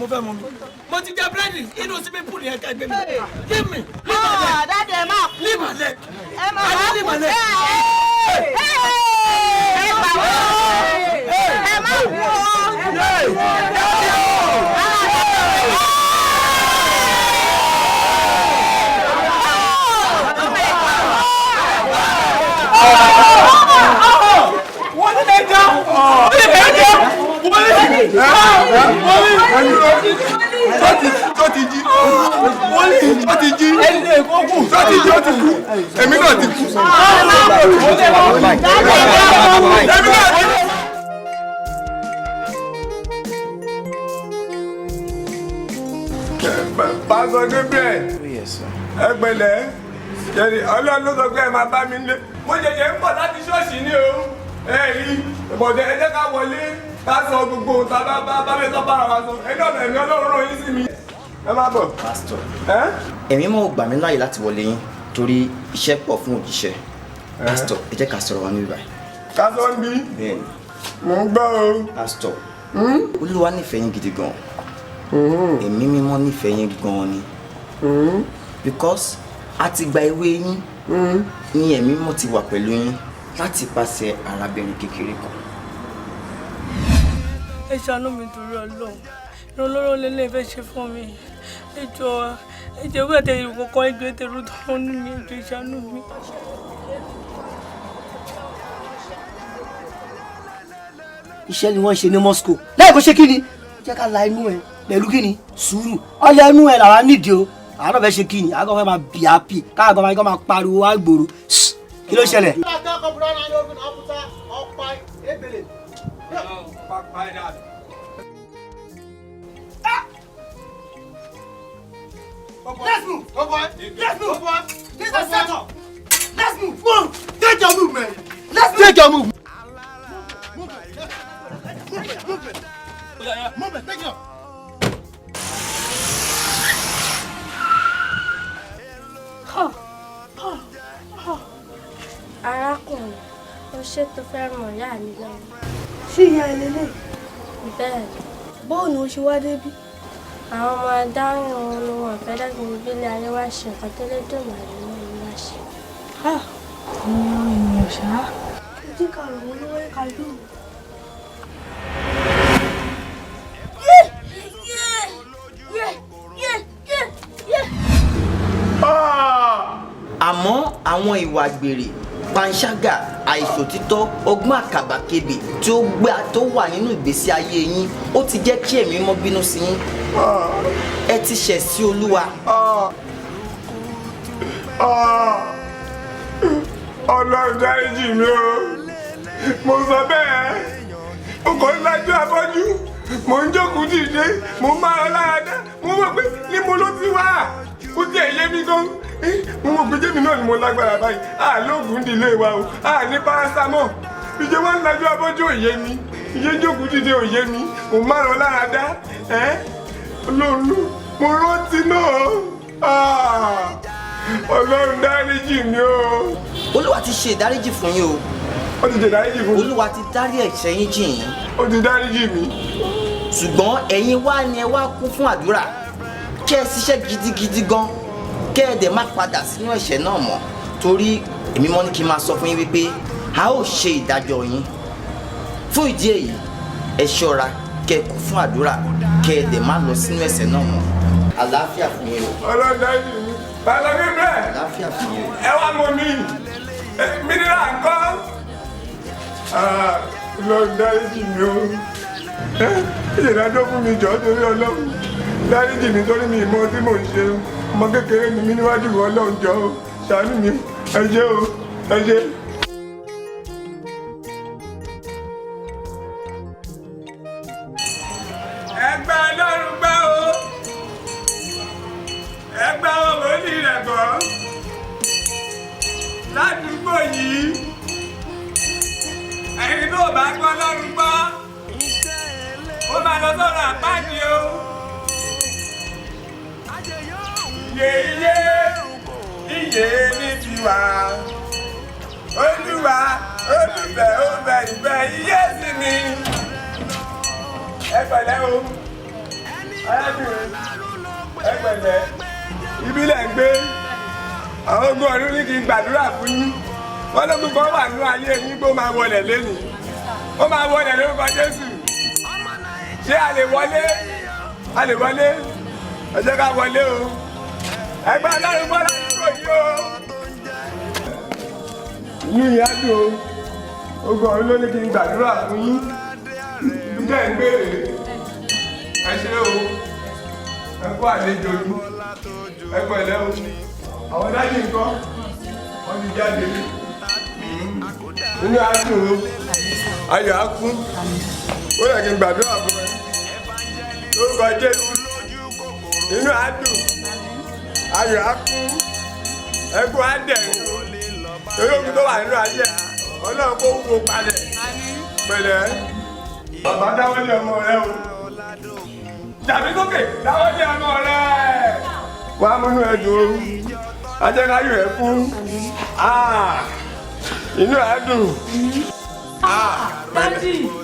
Speaker 2: mo fẹ́ mọ mi mo ti jẹ búrẹ́dì inú síbi púlù yẹn ká gbé mi leave me
Speaker 11: dáadé ẹ máa kú
Speaker 2: leave my leg
Speaker 11: ẹ máa kú
Speaker 2: leave my leg.
Speaker 11: ẹ máa kú
Speaker 7: wọ́n ní lè jẹ́ wọ́n ní lè jẹ́ tó ti jí tó ti jí èmi náà ti kú. Pásọ Gabriel ẹgbẹ̀lẹ́ jẹ́rìí Ọlọ́run ló sọ pé ẹ máa bá mi lé mo jẹjẹ ń bọ̀ láti ṣọ́ọ̀ṣì ni o ẹ rí ìbọ̀dẹ̀ ẹ jẹ́ ká wọlé ká sọ gbogbo ta bá mi sọ bára wa sọ ẹni ọ̀nà ẹ̀mí Ọlọ́run rán yín sí mi ẹ má bọ̀.
Speaker 21: pásítọ̀ ẹ̀mí mọ̀ gbà mí láàyè láti wọlé yín torí iṣẹ́ pọ̀ fún òjíṣẹ́ pásítọ̀ ẹ jẹ́ ká sọ̀rọ̀ wa níbí báyìí.
Speaker 7: ká sọ ń bí
Speaker 21: bẹ́ẹ̀ni
Speaker 7: mò ń gbọ́ o.
Speaker 21: pásítọ̀ Olúwa nífẹ̀ẹ́ yín gidi gan ẹ̀mí mímọ́ nífẹ̀ẹ́ yín gan ni because a ti gba ewé yín ní ẹ̀mí mímọ́ ti wà pẹ̀lú yín láti pàṣẹ arábìnrin kékeré kan.
Speaker 22: ẹ ṣàánú mi torí Ọlọ́run ìrànlọ́wọ́ lélẹ̀ fẹ́ ṣe fún mi ẹ jọ̀ọ́ ẹ jẹ́ wíwẹ̀ tẹ̀lé kọ̀ọ̀kan ẹgbẹ́ tẹ̀rù tó ń nù mí ẹ jọ̀ọ́ ìṣàánú mi.
Speaker 23: iṣẹ́ ni wọ́n ṣe ní Moscow lẹ́yìn kó ṣe kí ni jẹ́ ká la inú ẹ pẹ̀lú kí ni sùúrù ọyẹ inú ẹ làwọn nídìí o àwọn náà fẹ́ ṣe kí ni àwọn kan fẹ́ máa bì á pì káàkiri máa pariwo wá gbòòrò kí ló ṣẹlẹ̀.
Speaker 4: Let's move. Go boy. Let's move. This is a setup.
Speaker 18: Move! Take your move, man! Let's take your move! Move it! Move it! Take it up!
Speaker 10: Arákùnrin, ó ṣètò fẹ́ràn ìyá mi lọ́wọ́.
Speaker 17: Ṣé ìyá ẹ lélẹ̀?
Speaker 10: Bẹ́ẹ̀ ni.
Speaker 17: Báwo ni o ṣe wá débi?
Speaker 10: Àwọn ọmọ adáhùn wọn ni wọn fẹ́ dẹ́gbẹ̀ẹ́ ìbílẹ̀ ayé wá ṣe nǹkan tó lé dùn màrí náà ni wá ṣe.
Speaker 17: Àwọn ènìyàn ṣá. Ojú kan rò wọ́n lọ́wọ́ ká dùn.
Speaker 21: àmọ́ àwọn ìwà àgbèrè panṣágà àìṣòtítọ́ ọgbọ́n àkàbàkebè tó wà nínú ìgbésí ayé yín ó ti jẹ́ kí ẹ̀mí mọ́ bínú sí yín ẹ ti ṣẹ̀ sí Olúwa.
Speaker 7: Ọlọ́run dáríjì mi o mo sọ bẹ́ẹ̀ o kò ń lajú afọ́jú mo ń jókòó dìde mo ń máa lára dá mo mọ̀ pé níbo ló ti wá ó ti ẹ̀yẹ mi gan mo mọ̀ pé jẹ́mi náà ni mo lágbára báyìí lóògùn ìdílé wa o ní paracetamol ìjẹ́ wọn ń lajú afọ́jú òye mi ìjẹ́ jókòó dìde òye mi mo ń máa lára dá Ọlọ́run mo rántí náà Ọlọ́run dáríjì mi o.
Speaker 21: Olúwa ti ṣe ìdáríjì fún yín o.
Speaker 7: Ó ti ṣe ìdáríjì fún mi.
Speaker 21: Olúwa ti dárí ẹ̀ṣẹ̀ yín jì yín.
Speaker 7: Ó ti dáríjì mi.
Speaker 21: Ṣùgbọ́n ẹ̀yin wá ni ẹ wá kún fún àdúrà kẹ́ ẹ ṣiṣẹ́ gidigidi gan kẹ́ ẹ dẹ̀ má padà sínú ẹ̀ṣẹ̀ náà mọ́ torí èmi mọ́ ní kí n máa sọ fún yín wípé a ó ṣe ìdájọ́ yín. Fún ìdí èyí ẹ ṣọ́ra kẹ́ ẹ kún fún àdúrà kẹ́ ẹ dẹ̀ má lọ sínú ẹ̀ṣẹ̀ náà mọ́. Àlàáfíà fún yín o.
Speaker 7: Ọlọ́run dáríjì mi. Bàbá mi bẹ́ẹ̀.
Speaker 21: Àlàáfíà fún yín o.
Speaker 7: Ẹ wá mọ mi. Mineral ńkọ́. Ọlọ́run dáríjì mi o. Ìṣèdájọ́ fún mi jọ̀ọ́ torí Ọlọ́run. Dáríjì mi torí mi ìmọ̀ tí mò ń ṣe. Ọmọ kékeré ni mí níwájú Ọlọ́run jọ̀ọ́ ṣàánú mi. Ẹ ṣé o. Ẹ ṣé. Ẹgbẹ́ Ọlọ́run gbọ́ o. Ẹgbẹ́ ọmọ ní rẹ̀ bọ́. Ládùúgbò yìí ẹni tó bá gbọ́ lọ́rùn gbọ́ ó máa lọ sọ́rọ̀ àpáàdì o. Yèyé iye ní tiwa Olúwa olùfẹ́ òfẹ́ ìfẹ́ iye sí mi. Ẹ pẹ̀lẹ́ o arábìnrin ẹ pẹ̀lẹ́ ìbílẹ̀ ń gbé àwọn ogún ọdún ní kí n gbàdúrà fún yín wọ́n ló gbogbo wà nínú ayé yín tó máa wọlé lẹ́nìí ó máa wọlé lórúkọ Jésù. Ṣé a lè wọlé? A lè wọlé? Ẹ jẹ́ ká wọlé o. Ẹgbẹ́ Ọlọ́run bọ́ ládùúgbò yìí o. Inú yìí á dùn o. Ogún ọdún ló ní kí n gbàdúrà fún yín. Ìbílẹ̀ ń gbèrè. Ẹ ṣé o. Ẹ kú àlejò yìí. Ẹ pẹ̀lẹ́ o. Àwọn dájú nǹkan wọ́n ti jáde. Inú á dùn o. Ayọ̀ á kún. Ó yẹ kí n gbàdúrà fún ẹ. Lórúkọ Jésù. Inú á dùn. Ayọ̀ á kún. Ẹkún á dẹ̀rùn. Torí ogun tó wà nínú ayé Ọlọ́run kó wúwo palẹ̀. Pẹ̀lẹ́. Bàbá dáwọ́ lé ọmọ rẹ o. Jàbí sókè dáwọ́ lé ọmọ rẹ. Wọ́n á múnú ẹ dùn o. Ajẹ́káyọ̀ ẹ kún. Inú á dùn.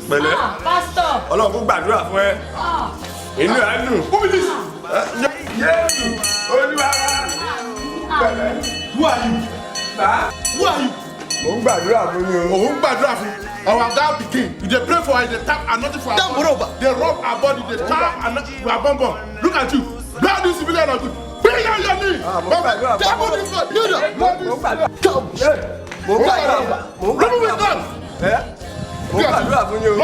Speaker 7: Pẹ̀lẹ́.
Speaker 9: Pásítọ̀.
Speaker 7: Ọlọ́run kó gbàdúrà fún ẹ. Inú ẹ dùn. Jésù Olúwa pẹ̀lẹ́.
Speaker 18: Who are you? Who are you?
Speaker 7: Mo ń gbàdúrà fún mi o.
Speaker 18: Mo ń gbàdúrà fún our God pikin. You dey pray for her, you dey tap and nothing for her body. They rub her body, they tap and nothing for her bum bum. Look at you. God this civilian of good. Bring on your knee.
Speaker 7: Mo ń gbàdúrà fún mi.
Speaker 18: Table this one. You know.
Speaker 7: Mo ń gbàdúrà. Mo ń gbàdúrà fún mi.
Speaker 18: Remove his gun.
Speaker 7: Mo ń gbàdúrà fún yín o.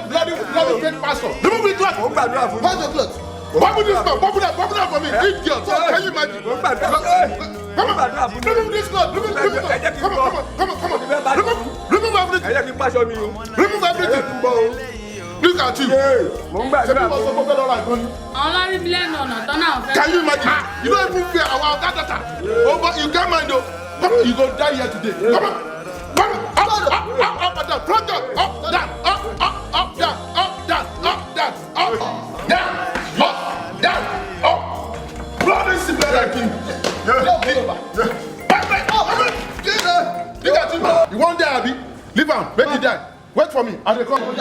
Speaker 18: Bloody fake pastor. Remove his gun.
Speaker 7: Mo ń gbàdúrà fún
Speaker 18: Pass your clothes. Bubble this man. Bubble that for me. Idiot. Can you imagine?
Speaker 7: Mo ń gbàdúrà fún mi.
Speaker 18: Come on. Remove this cloth. Remove it. Come on. Remove everything.
Speaker 7: Ẹ jẹ́ kí n pàṣọ mi o.
Speaker 18: Remove everything. Look at you.
Speaker 7: Mo ń gbàdúrà fún mi.
Speaker 9: Àwọn lárí bílẹ̀ ọ̀nà tán náà fẹ́.
Speaker 18: Can you imagine? You don't even fear our data. Oh, but you can't mind though. Come on, you go die here today. Come on. Come on. Up, and down. Front up, down, up, down, down, down, down, up. Blood is simpler like you. Look at you. You won't die, Abi. Leave him. Make him die. Wait for me. I will come.